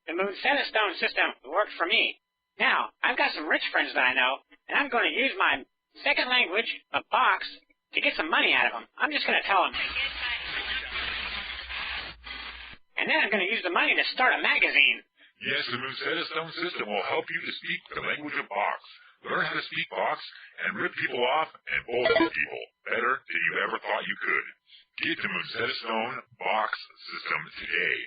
The Moonsetta Stone system worked for me. Now, I've got some rich friends that I know, and I'm going to use my second language, a box, to get some money out of them. I'm just going to tell them. And then I'm going to use the money to start a magazine. Yes, the Moonsetta Stone system will help you to speak the language of box. Learn how to speak box and rip people off and bullshit people better than you ever thought you could. Get the Moonsetta Stone box system today.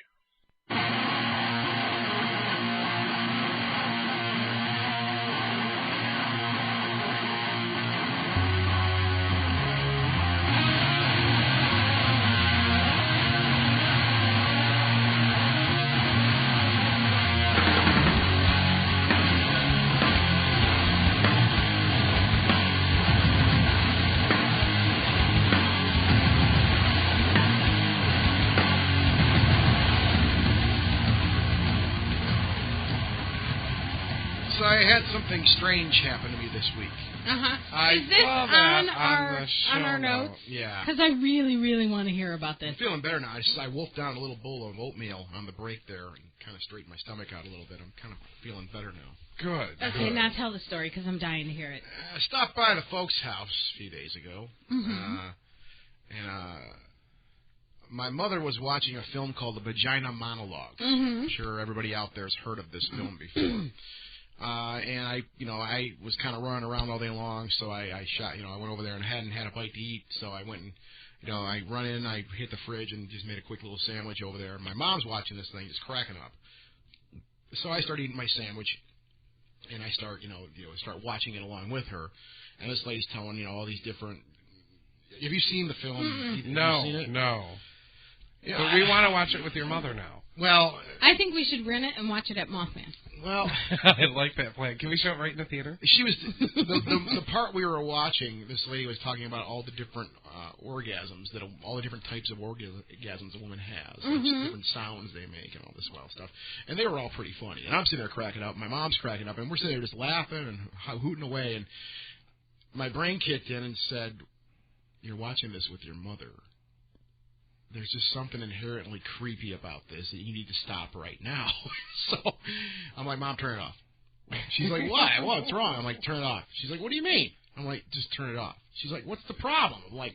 I had something strange happen to me this week. Is this on our notes? Yeah. Because I really, really want to hear about this. I'm feeling better now. I wolfed down a little bowl of oatmeal on the break there and kind of straightened my stomach out a little bit. I'm kind of feeling better now. Good. Okay, now tell the story because I'm dying to hear it. I stopped by the folks' house a few days ago. My mother was watching a film called The Vagina Monologues. I'm sure everybody out there has heard of this film before. And I was kind of running around all day long, so I went over there and hadn't had a bite to eat, so I went and, I run in, I hit the fridge and just made a quick little sandwich over there. My mom's watching this thing, just cracking up. So I start eating my sandwich, and I start watching it along with her. And this lady's telling, all these different. Have you seen the film? No. Yeah, but we want to watch it with your mother now. Well, I think we should rent it and watch it at Mothman. Well, I like that plan. Can we show it right in the theater? She was the part we were watching. This lady was talking about all the different orgasms all the different types of orgasms a woman has, different sounds they make, and all this wild stuff. And they were all pretty funny. And I'm sitting there cracking up. My mom's cracking up, and we're sitting there just laughing and hooting away. And my brain kicked in and said, "You're watching this with your mother. There's just something inherently creepy about this that you need to stop right now." So I'm like, "Mom, turn it off." She's like, "Why? What's wrong?" I'm like, "Turn it off." She's like, "What do you mean?" I'm like, "Just turn it off." She's like, "What's the problem?" I'm like,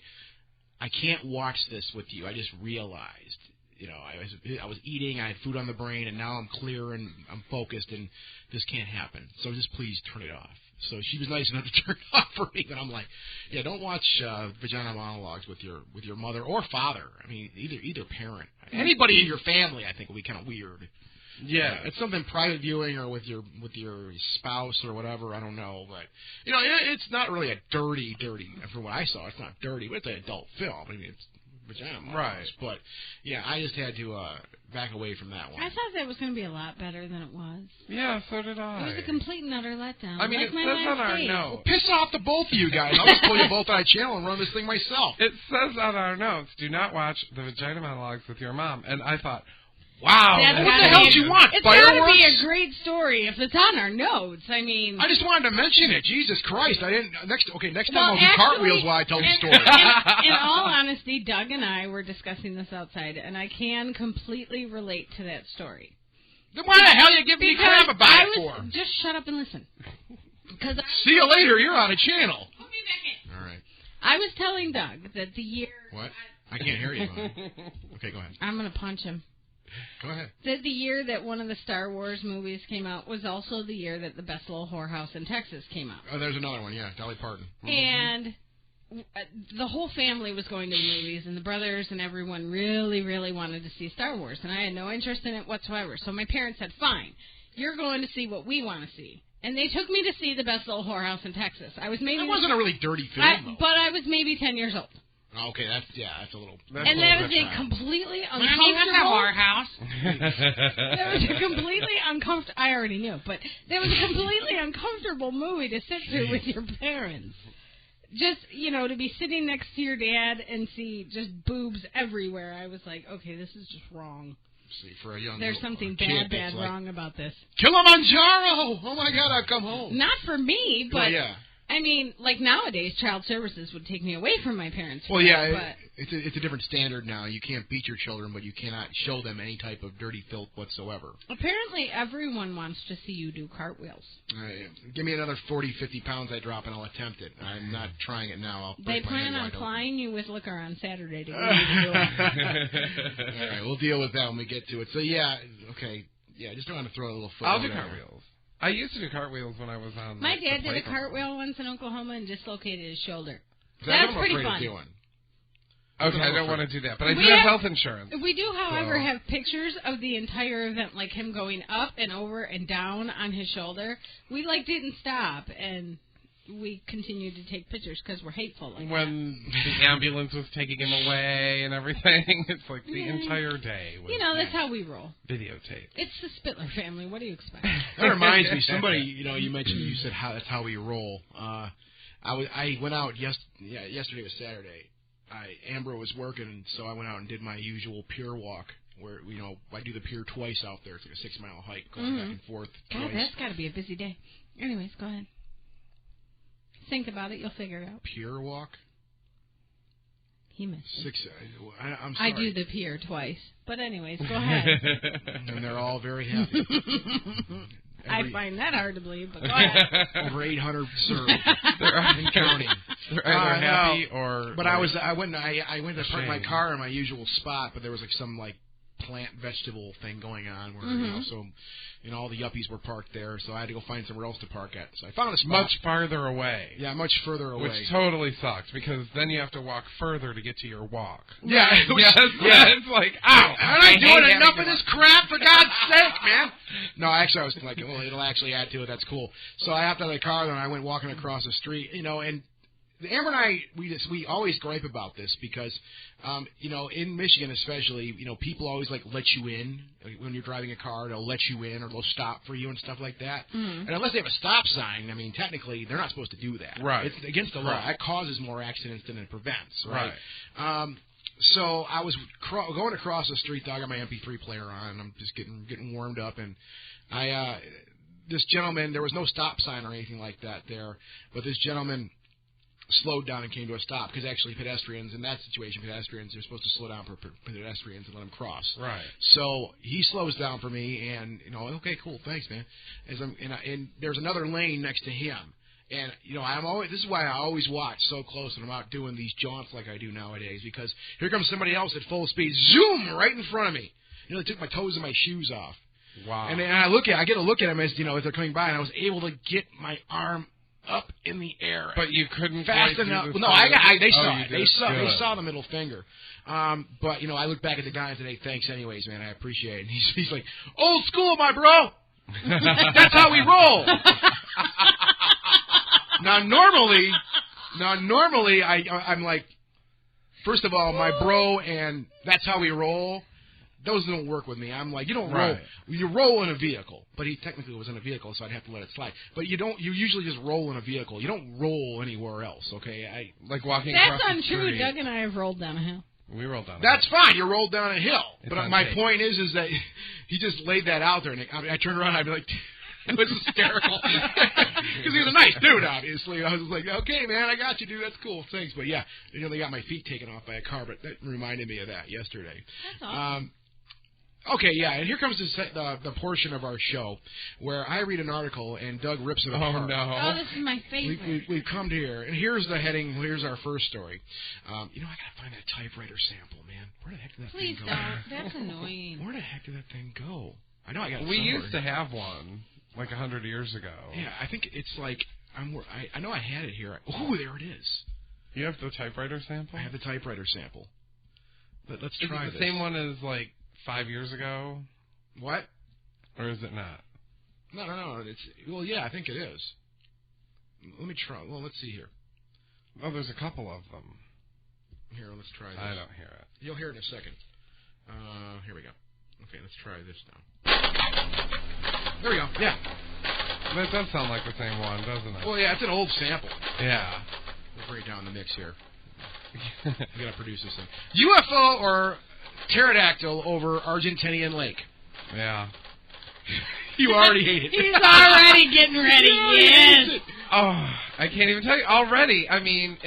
"I can't watch this with you. I just realized, I was eating, I had food on the brain, and now I'm clear and I'm focused, and this can't happen. So just please turn it off." So she was nice enough to turn it off for me, but I'm like, "Yeah, don't watch Vagina Monologues with your mother or father. I mean, either parent. Anybody in your family, I think, will be kind of weird." Yeah, it's something private viewing or with your spouse or whatever. I don't know, but it's not really a dirty. From what I saw, it's not dirty, but it's an adult film. I mean, it's vagina models. Right. But, yeah, I just had to back away from that one. I thought that was going to be a lot better than it was. Yeah, so did I. It was a complete and utter letdown. I mean, it says on our notes. Well, piss off to both of you guys. I'll just pull you both on a channel and run this thing myself. It says on our notes, do not watch the vagina monologues with your mom. And I thought, wow. What the hell do you want? It's Fireworks? got to be a great story if it's on our notes. I mean, I just wanted to mention it. Jesus Christ! I didn't. Next time I'll do cartwheels while I tell the story. In all honesty, Doug and I were discussing this outside, and I can completely relate to that story. Then why the hell are you giving me crap about it for? Just shut up and listen. See you later. You're on a channel. Put me back in. All right. I was telling Doug that the year. What? I can't hear you. Okay, go ahead. I'm going to punch him. Go ahead. That the year that one of the Star Wars movies came out was also the year that the Best Little Whorehouse in Texas came out. Oh, there's another one, yeah, Dolly Parton. And the whole family was going to the movies, and the brothers and everyone really, really wanted to see Star Wars, and I had no interest in it whatsoever. So my parents said, fine, you're going to see what we want to see. And they took me to see the Best Little Whorehouse in Texas. I was maybe... It wasn't a really dirty film, though. But I was maybe 10 years old. Okay, that's a little... And that was a completely uncomfortable... That was a completely uncomfortable... I already knew, but that was a completely uncomfortable movie to sit through with your parents. Just, to be sitting next to your dad and see just boobs everywhere. I was like, okay, this is just wrong. See, for a young There's something bad wrong about this. Kilimanjaro! Oh, my God, I've come home. Not for me, but... Well, yeah. I mean, like nowadays, child services would take me away from my parents. Well, yeah, it's a different standard now. You can't beat your children, but you cannot show them any type of dirty filth whatsoever. Apparently, everyone wants to see you do cartwheels. Give me another 40, 50 pounds I drop, and I'll attempt it. I'm not trying it now. They plan on plying you with liquor on Saturday to get you to do it. All right, we'll deal with that when we get to it. So, yeah, okay. Yeah, just don't want to throw a little foot. I'll do cartwheels. I used to do cartwheels when I was on. My dad did a cartwheel once in Oklahoma and dislocated his shoulder. That's pretty fun. Okay, I don't want to do that, but I do have health insurance. We do, however, have pictures of the entire event, like him going up and over and down on his shoulder. We didn't stop, and we continued to take pictures because we're hateful. When the ambulance was taking him away and everything, it's like the entire day. That's how we roll. Videotape. It's the Spittler family. What do you expect? That reminds me. Somebody, you mentioned, you said that's how we roll. I went out yesterday was Saturday. Amber was working, so I went out and did my usual pier walk. Where I do the pier twice out there. It's like a 6-mile hike going back and forth. God, that's got to be a busy day. Anyways, go ahead. Think about it. You'll figure it out. Pier walk? He missed it. I'm sorry. I do the pier twice. But anyways, go ahead. And they're all very happy. I find that hard to believe, but go ahead. Over 800 served. They're counting. They're either happy or... But I went to park my car in my usual spot, but there was some plant vegetable thing going on where all the yuppies were parked there, so I had to go find somewhere else to park at. So I found a spot much farther away. Yeah, much further away. Which totally sucks because then you have to walk further to get to your walk. Yeah, it's like, ow! Am I doing enough of this crap, for God's sake, man? No, actually, I was like, well, it'll actually add to it. That's cool. So I hopped out of the car, and I went walking across the street, and Amber and I, we always gripe about this because, in Michigan especially, people always let you in when you're driving a car. They'll let you in or they'll stop for you and stuff like that. Mm-hmm. And unless they have a stop sign, technically they're not supposed to do that. Right. It's against the law. Right. That causes more accidents than it prevents. Right. So I was going across the street. I got my MP3 player on, and I'm just getting warmed up, and this gentleman, there was no stop sign or anything like that there, but this gentleman slowed down and came to a stop because actually pedestrians, in that situation, are supposed to slow down for pedestrians and let them cross. Right. So he slows down for me, and okay, cool, thanks, man. And there's another lane next to him, and this is why I always watch so close when I'm out doing these jaunts like I do nowadays, because here comes somebody else at full speed, zoom, right in front of me. They took my toes and my shoes off. Wow. And I get a look at them as as they're coming by, and I was able to get my arm up in the air, but you couldn't fast enough. No, they saw it. They saw the middle finger. But I looked back at the guy and said, "Hey, thanks, anyways, man. I appreciate it." And he's like, "Old school, my bro. That's how we roll." Now, normally, I'm like, First of all, my bro and that's how we roll. Those don't work with me. I'm like, you don't roll. You roll in a vehicle, but he technically was in a vehicle, so I'd have to let it slide. But you don't. You usually just roll in a vehicle. You don't roll anywhere else. Okay, I like walking. That's across untrue. the street. Doug and I have rolled down a hill. We rolled down. That's fine. You rolled down a hill. It's but my point is that he just laid that out there, and I turned around. I'd be like. It was hysterical because he was a nice dude. Obviously, I was like, "Okay, man, I got you, dude. That's cool. Thanks." But yeah, they got my feet taken off by a car. But that reminded me of that yesterday. That's awesome. Okay, yeah, and here comes the portion of our show where I read an article and Doug rips it apart. Oh, no. Oh, this is my favorite. We've come to here, and here's the heading. Here's our first story. I got to find that typewriter sample, man. Where the heck did that thing go? Please don't. That's annoying. Where the heck did that thing go? I know I got it We somewhere. used to have one, like 100 years ago. Yeah, I think it's like, I know I had it here. Oh, there it is. You have the typewriter sample? I have the typewriter sample. Let's try this. Is it the same one as, like, 5 years ago? What? Or is it not? No. Well, yeah, I think it is. Let me try. Well, let's see here. Oh, there's a couple of them. Here, let's try this. I don't hear it. You'll hear it in a second. Here we go. Okay, let's try this now. There we go. Yeah. That does sound like the same one, doesn't it? Well, yeah, it's an old sample. Yeah. We'll bring it down the mix here. We gotta produce this thing. UFO or pterodactyl over Argentinian lake? Yeah. You already hate it. He's already getting ready. Yes. Oh, I can't even tell you. Already, I mean,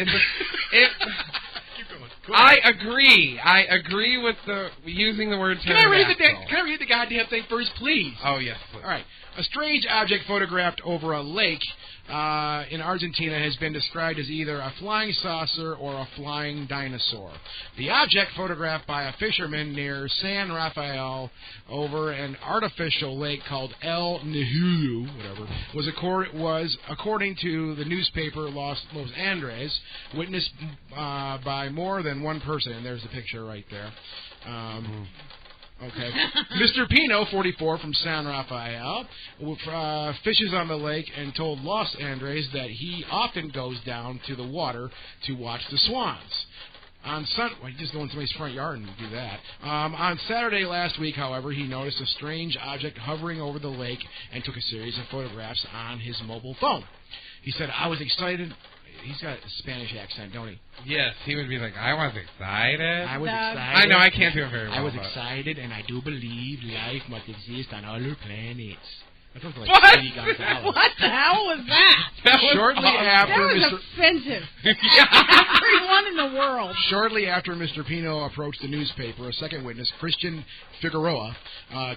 I agree with using the word pterodactyl. Can I read the goddamn thing first, please? Oh, yes, please. All right. A strange object photographed over a lake in Argentina has been described as either a flying saucer or a flying dinosaur. The object, photographed by a fisherman near San Rafael over an artificial lake called El Nihulu, was according to the newspaper Los Angeles, witnessed by more than one person. And there's the picture right there. Okay. Mr. Pino, 44, from San Rafael, fishes on the lake and told Los Angeles that he often goes down to the water to watch the swans. You just go in somebody's front yard and do that. On Saturday last week, however, he noticed a strange object hovering over the lake and took a series of photographs on his mobile phone. He said, "I was excited." He's got a Spanish accent, don't he? Yes, he would be like, I was excited. I know, I can't do it very well. I was excited, and I do believe life must exist on other planets. That sounds like what? Speedy Gonzales. What the hell was that? After that was offensive. Everyone in the world. Shortly after Mr. Pino approached the newspaper, a second witness, Christian Figueroa,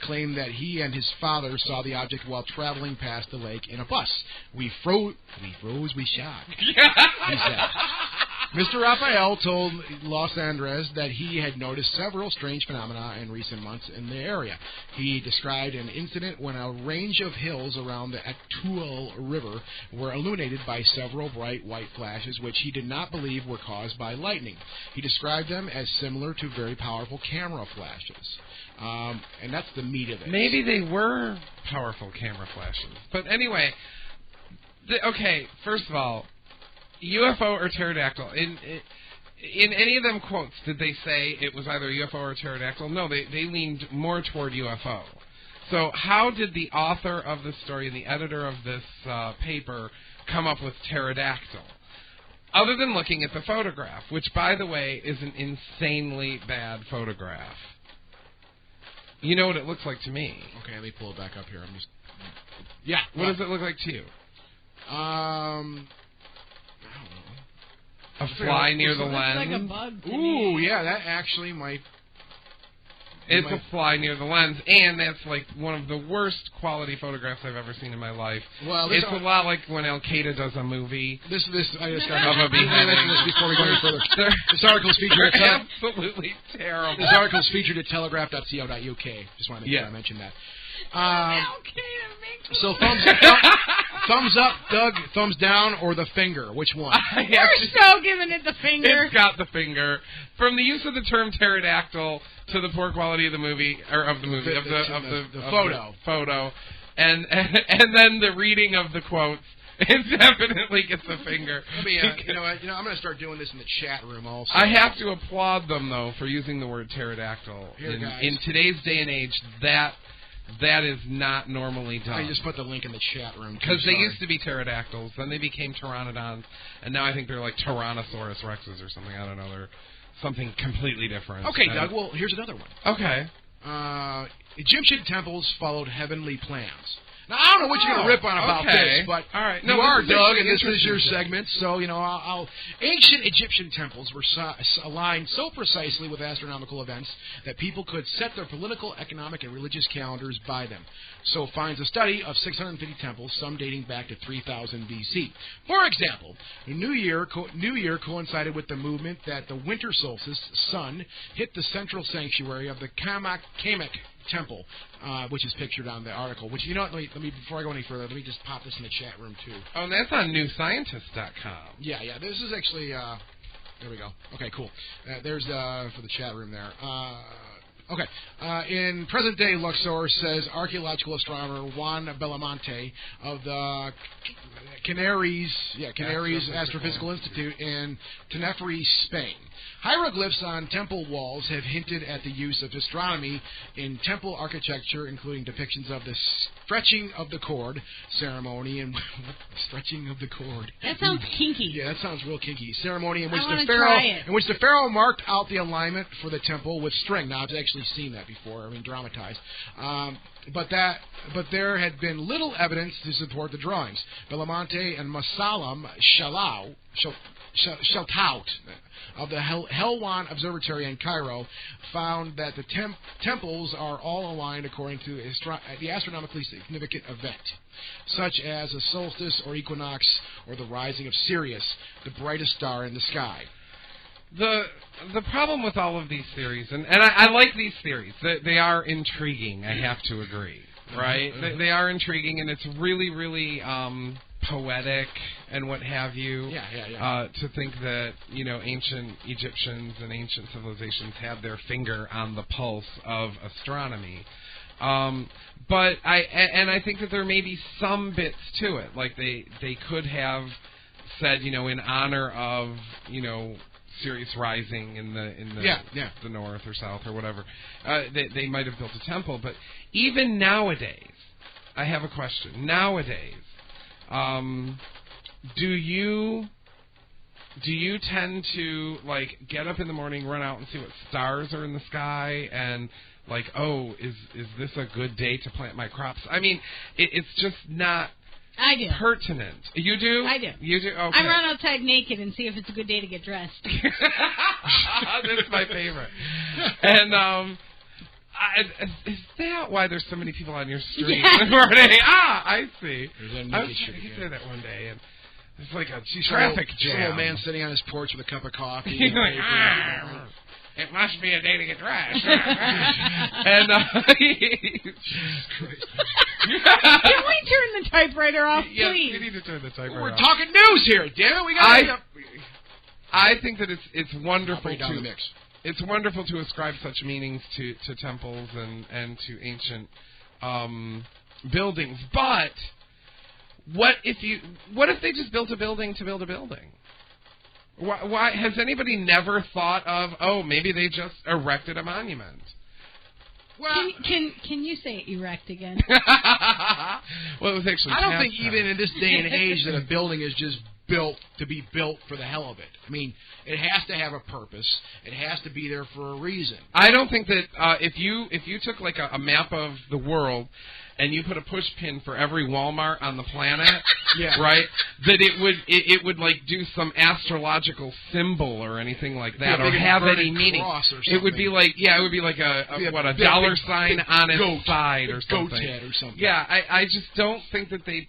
claimed that he and his father saw the object while traveling past the lake in a bus. We froze with shock, he said. Mr. Rafael told Los Angeles that he had noticed several strange phenomena in recent months in the area. He described an incident when a range of hills around the Actual River were illuminated by several bright white flashes, which he did not believe were caused by lightning. He described them as similar to very powerful camera flashes. And that's the meat of it. Maybe they were powerful camera flashes. But anyway, okay, first of all, UFO or pterodactyl? In any of them quotes, did they say it was either UFO or pterodactyl? No, they leaned more toward UFO. So how did the author of this story and the editor of this paper come up with pterodactyl? Other than looking at the photograph, which, by the way, is an insanely bad photograph. You know what it looks like to me. Okay, let me pull it back up here. Yeah. What does it look like to you? I don't know. A fly near the lens. Like a bug to me. me. Yeah, that actually might. It's a fly near the lens, and that's like one of the worst quality photographs I've ever seen in my life. Well, it's a lot like when Al Qaeda does a movie. I just got of a beheading. This before we go any further. This article's featured at absolutely terrible. This article's featured at telegraph.co.uk. Just wanted to make sure I mentioned that. So thumbs up, Doug, thumbs down, or the finger? Which one? We're so giving it the finger. It's got the finger. From the use of the term pterodactyl to the poor quality of the movie, or of the photo, and then the reading of the quotes, It definitely gets a finger. You know, I'm going to start doing this in the chat room also. I have to applaud them, though, for using the word pterodactyl. In today's day and age, that is not normally done. I just put the link in the chat room. Because they used to be pterodactyls, then they became pteranodons, and now I think they're like Tyrannosaurus rexes or something. I don't know. They're something completely different. Okay, Doug, well, here's another one. Okay. Egyptian temples followed heavenly plans. Now, I don't know what you're going to rip on about this, but all right. You are, Doug, and this is your segment, so, ancient Egyptian temples were aligned so precisely with astronomical events that people could set their political, economic, and religious calendars by them. So finds a study of 650 temples, some dating back to 3000 BC. For example, New Year coincided with the movement that the winter solstice sun hit the central sanctuary of the Kamak Temple, which is pictured on the article. Which, let me before I go any further, let me just pop this in the chat room too. Oh, that's on newscientist.com. Yeah. This is actually. There we go. Okay, cool. There's for the chat room there. Okay. In present-day Luxor, says archaeological astronomer Juan Belamonte of the Canaries Astrophysical Institute in Tenerife, Spain. Hieroglyphs on temple walls have hinted at the use of astronomy in temple architecture, including depictions of the stretching of the cord ceremony and stretching of the cord. That sounds kinky. Yeah, that sounds real kinky. Ceremony in which the pharaoh marked out the alignment for the temple with string. Now, I've actually seen that before. dramatized. But there had been little evidence to support the drawings. Belamonte and Masalam Shaltout of the Helwan Observatory in Cairo found that the temples are all aligned according to the astronomically significant event, such as a solstice or equinox or the rising of Sirius, the brightest star in the sky. The problem with all of these theories, and I like these theories, they are intriguing, I have to agree, right? They are intriguing, and it's really, really poetic and what have you. To think that, ancient Egyptians and ancient civilizations had their finger on the pulse of astronomy. But I think that there may be some bits to it. Like they could have said, in honor of, Sirius rising in the north or south or whatever, they might have built a temple. But even nowadays, I have a question. Nowadays, do you tend to get up in the morning, run out and see what stars are in the sky, and is this a good day to plant my crops? I mean, it's just not. I do. Pertinent. You do? I do. You do? Okay. I run outside naked and see if it's a good day to get dressed. That's my favorite. And is that why there's so many people on your street in the morning? I see. I was trying to get there that one day, and it's like a traffic jam. Some old man sitting on his porch with a cup of coffee. He's like, it must be a day to get dressed. And Jesus Christ. Can we turn the typewriter off, please? Yes, we need to turn the typewriter off. We're talking news here, damn it. I think that it's wonderful to mix. It's wonderful to ascribe such meanings to temples and to ancient buildings. But what if they just built a building to build a building? Why has anybody never thought of, maybe they just erected a monument? Well, can you say erect again? Well, it was actually. I don't think even in this day and age that a building is just built to be built for the hell of it. I mean, it has to have a purpose. It has to be there for a reason. I don't think that if you took a map of the world and you put a push pin for every Walmart on the planet, right, that it would do some astrological symbol or anything like that, or have any meaning. It would be a dollar sign on its side or something. Goat's head or something. Yeah, I just don't think that they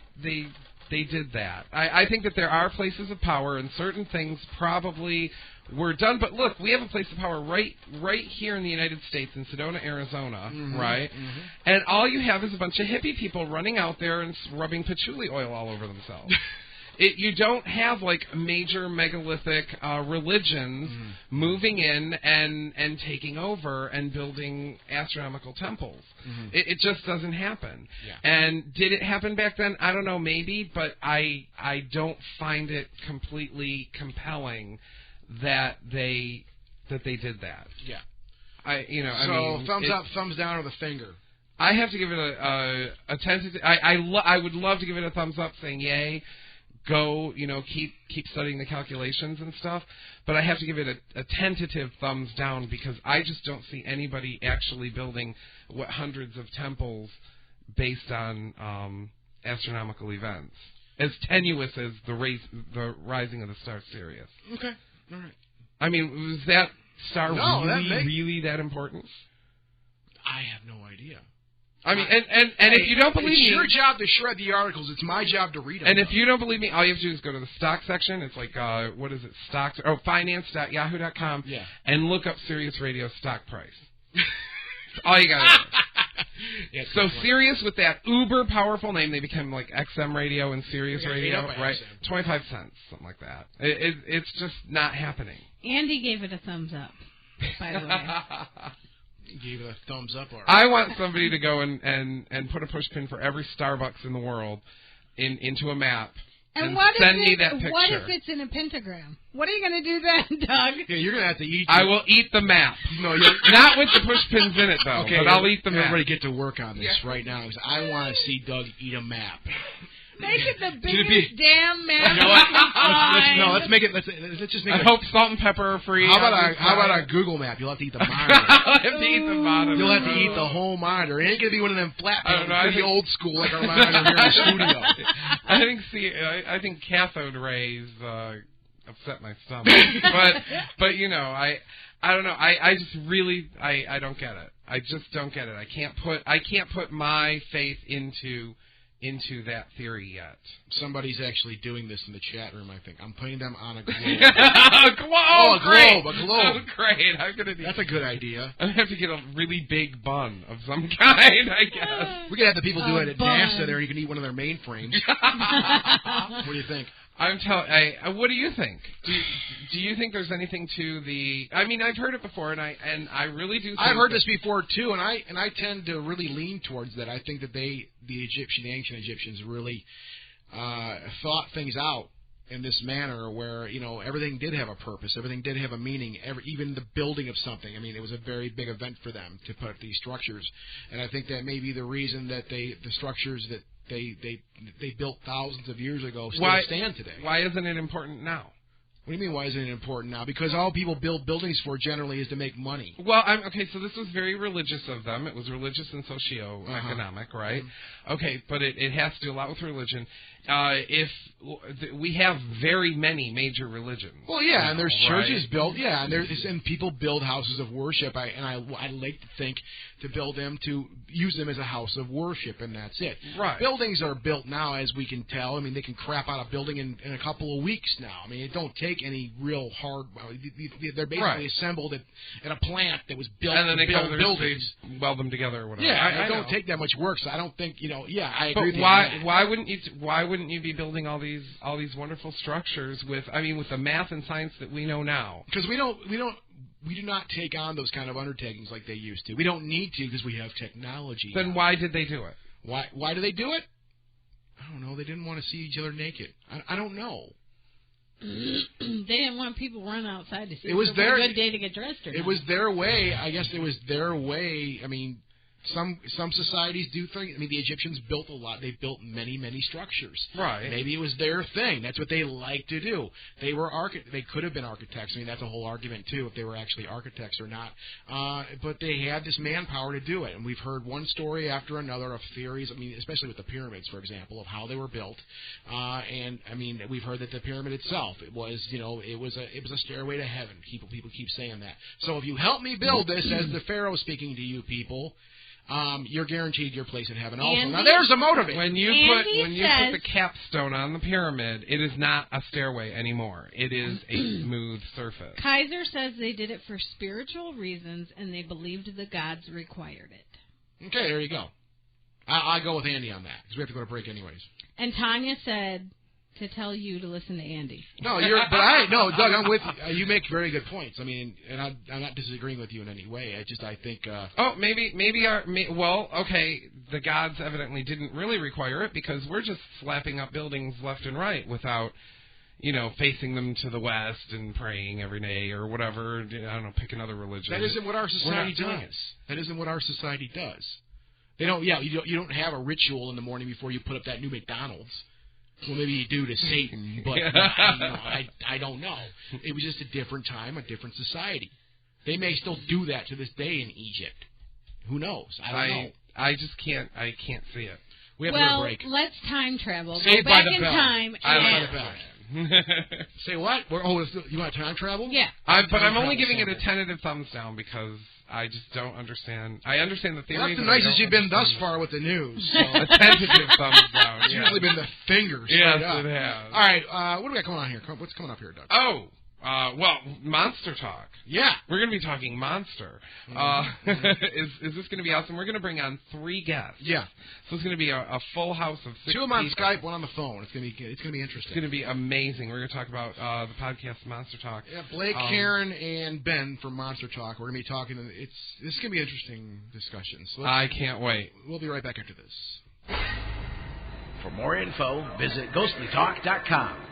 did that. I think that there are places of power, and certain things probably were done. But look, we have a place of power right here in the United States, in Sedona, Arizona, right? Mm-hmm. And all you have is a bunch of hippie people running out there and rubbing patchouli oil all over themselves. You don't have like major megalithic religions moving in and taking over and building astronomical temples. It just doesn't happen. Yeah. And did it happen back then? I don't know, maybe, but I don't find it completely compelling that they did that. Yeah. Thumbs up, thumbs down, or the finger. I have to give it a tentative. I would love to give it a thumbs up, saying yay, go, keep studying the calculations and stuff. But I have to give it a tentative thumbs down because I just don't see anybody actually building hundreds of temples based on astronomical events, as tenuous as the rising of the star Sirius. Okay, all right. I mean, was that star really that important? I have no idea. I mean, and if you don't believe me... It's your job to shred the articles. It's my job to read them. And if you don't believe me, all you have to do is go to the stock section. It's like, what is it? Stocks... Oh, finance.yahoo.com. Yeah. And look up Sirius Radio stock price. That's all you got to do. Yeah, so Sirius, with that uber powerful name, they became like XM Radio and Sirius Radio, right? 25 cents, something like that. It's just not happening. Andy gave it a thumbs up, by the way. Gave it a thumbs up. I want somebody to go and put a pushpin for every Starbucks in the world into a map and send me that picture. What if it's in a pentagram? What are you going to do then, Doug? Yeah, you're going to have to eat. I will eat the map. No, not with the pushpins in it though. Okay, but I'll eat the map. Everybody get to work on this right now. Because I want to see Doug eat a map. Make it the biggest damn map. You know what? Let's make it. Let's just make it. I hope salt and pepper are free. How about a Google map? You'll have to eat the monitor. I'll have to eat the monitor. You'll have to eat the whole monitor. It ain't gonna be one of them flat ones. It's gonna be old school like our monitor here in the studio. I think cathode rays upset my stomach. but I don't know. I just really I don't get it. I just don't get it. I can't put my faith into that theory yet. Somebody's actually doing this in the chat room, I think. I'm putting them on a globe. A globe! Oh, great! A globe. Oh, great. That's a good idea. I'm going to have to get a really big bun of some kind, I guess. We could have the people do it at NASA there, and you can eat one of their mainframes. What do you think? What do you think? Do you think there's anything to the? I mean, I've heard it before, and I really do. I've heard this before too, and I tend to really lean towards that. I think that the ancient Egyptians, really thought things out in this manner, where everything did have a purpose, everything did have a meaning, even the building of something. I mean, it was a very big event for them to put these structures, and I think that may be the reason that the structures that they built thousands of years ago still stand today. Why isn't it important now? What do you mean, why isn't it important now? Because all people build buildings for generally is to make money. Well, okay, so this was very religious of them. It was religious and socio-economic, right? Mm-hmm. Okay, but it has to do a lot with religion. If we have very many major religions. Well, yeah, and there's churches built, and people build houses of worship. I like to think to build them, to use them as a house of worship, and that's it. Right. Buildings are built now, as we can tell. I mean, they can crap out a building in a couple of weeks now. I mean, it don't take any real hard. They're basically assembled at a plant that was built and then to build buildings. They weld them together or whatever. Yeah, it don't take that much work. So I don't think I agree. But why wouldn't you be building all these wonderful structures with the math and science that we know now? Because we do not take on those kind of undertakings like they used to. We don't need to because we have technology. Then why did they do it? Why do they do it? I don't know. They didn't want to see each other naked. I don't know. They didn't want people running outside to see. It was their good day to get dressed. Or it was their way. I guess it was their way. I mean, some societies do things. I mean, the Egyptians built a lot. They built many, many structures. Right. Maybe it was their thing. That's what they liked to do. They were They could have been architects. I mean, that's a whole argument too, if they were actually architects or not. But they had this manpower to do it, and we've heard one story after another of theories. I mean, especially with the pyramids, for example, of how they were built. And I mean, we've heard that the pyramid itself, it was a stairway to heaven. People keep saying that. So if you help me build this, as the Pharaoh speaking to you people, you're guaranteed your place in heaven also. Now there's a motive. When you put the capstone on the pyramid, it is not a stairway anymore. It is a smooth surface. Kaiser says they did it for spiritual reasons and they believed the gods required it. Okay, there you go. I'll go with Andy on that because we have to go to break anyways. And Tanya said to tell you to listen to Andy. No, Doug, I'm with you. You make very good points. I mean, and I'm not disagreeing with you in any way. I think. Okay. The gods evidently didn't really require it because we're just slapping up buildings left and right without, facing them to the west and praying every day or whatever. I don't know, pick another religion. That isn't what our society does. That isn't what our society does. They don't. Yeah, you don't have a ritual in the morning before you put up that new McDonald's. Well, maybe you do to Satan, but I don't know. It was just a different time, a different society. They may still do that to this day in Egypt. Who knows? I don't know. I just can't. I can't see it. We have to break. Let's time travel. Saved Go back by the in bell. time. By the bell. Say what? You want time travel? Yeah. But I'm only giving it a tentative thumbs down because I just don't understand. I understand the theory. Well, that's the nicest you've been thus far with the news. So. A tentative thumbs down. It's usually been the fingers. Yes, up. it has. All right, what do we got going on here? What's coming up here, Doug? Monster Talk. Yeah. We're going to be talking Monster. Is this going to be awesome? We're going to bring on 3 guests. Yeah. So it's going to be a full house of 6 2 of them on Skype, 1 on the phone. It's going to be interesting. It's going to be amazing. We're going to talk about the podcast Monster Talk. Yeah, Blake, Karen, and Ben from Monster Talk. We're going to be talking. This is going to be interesting discussions. So I can't wait. We'll be right back after this. For more info, visit ghostlytalk.com.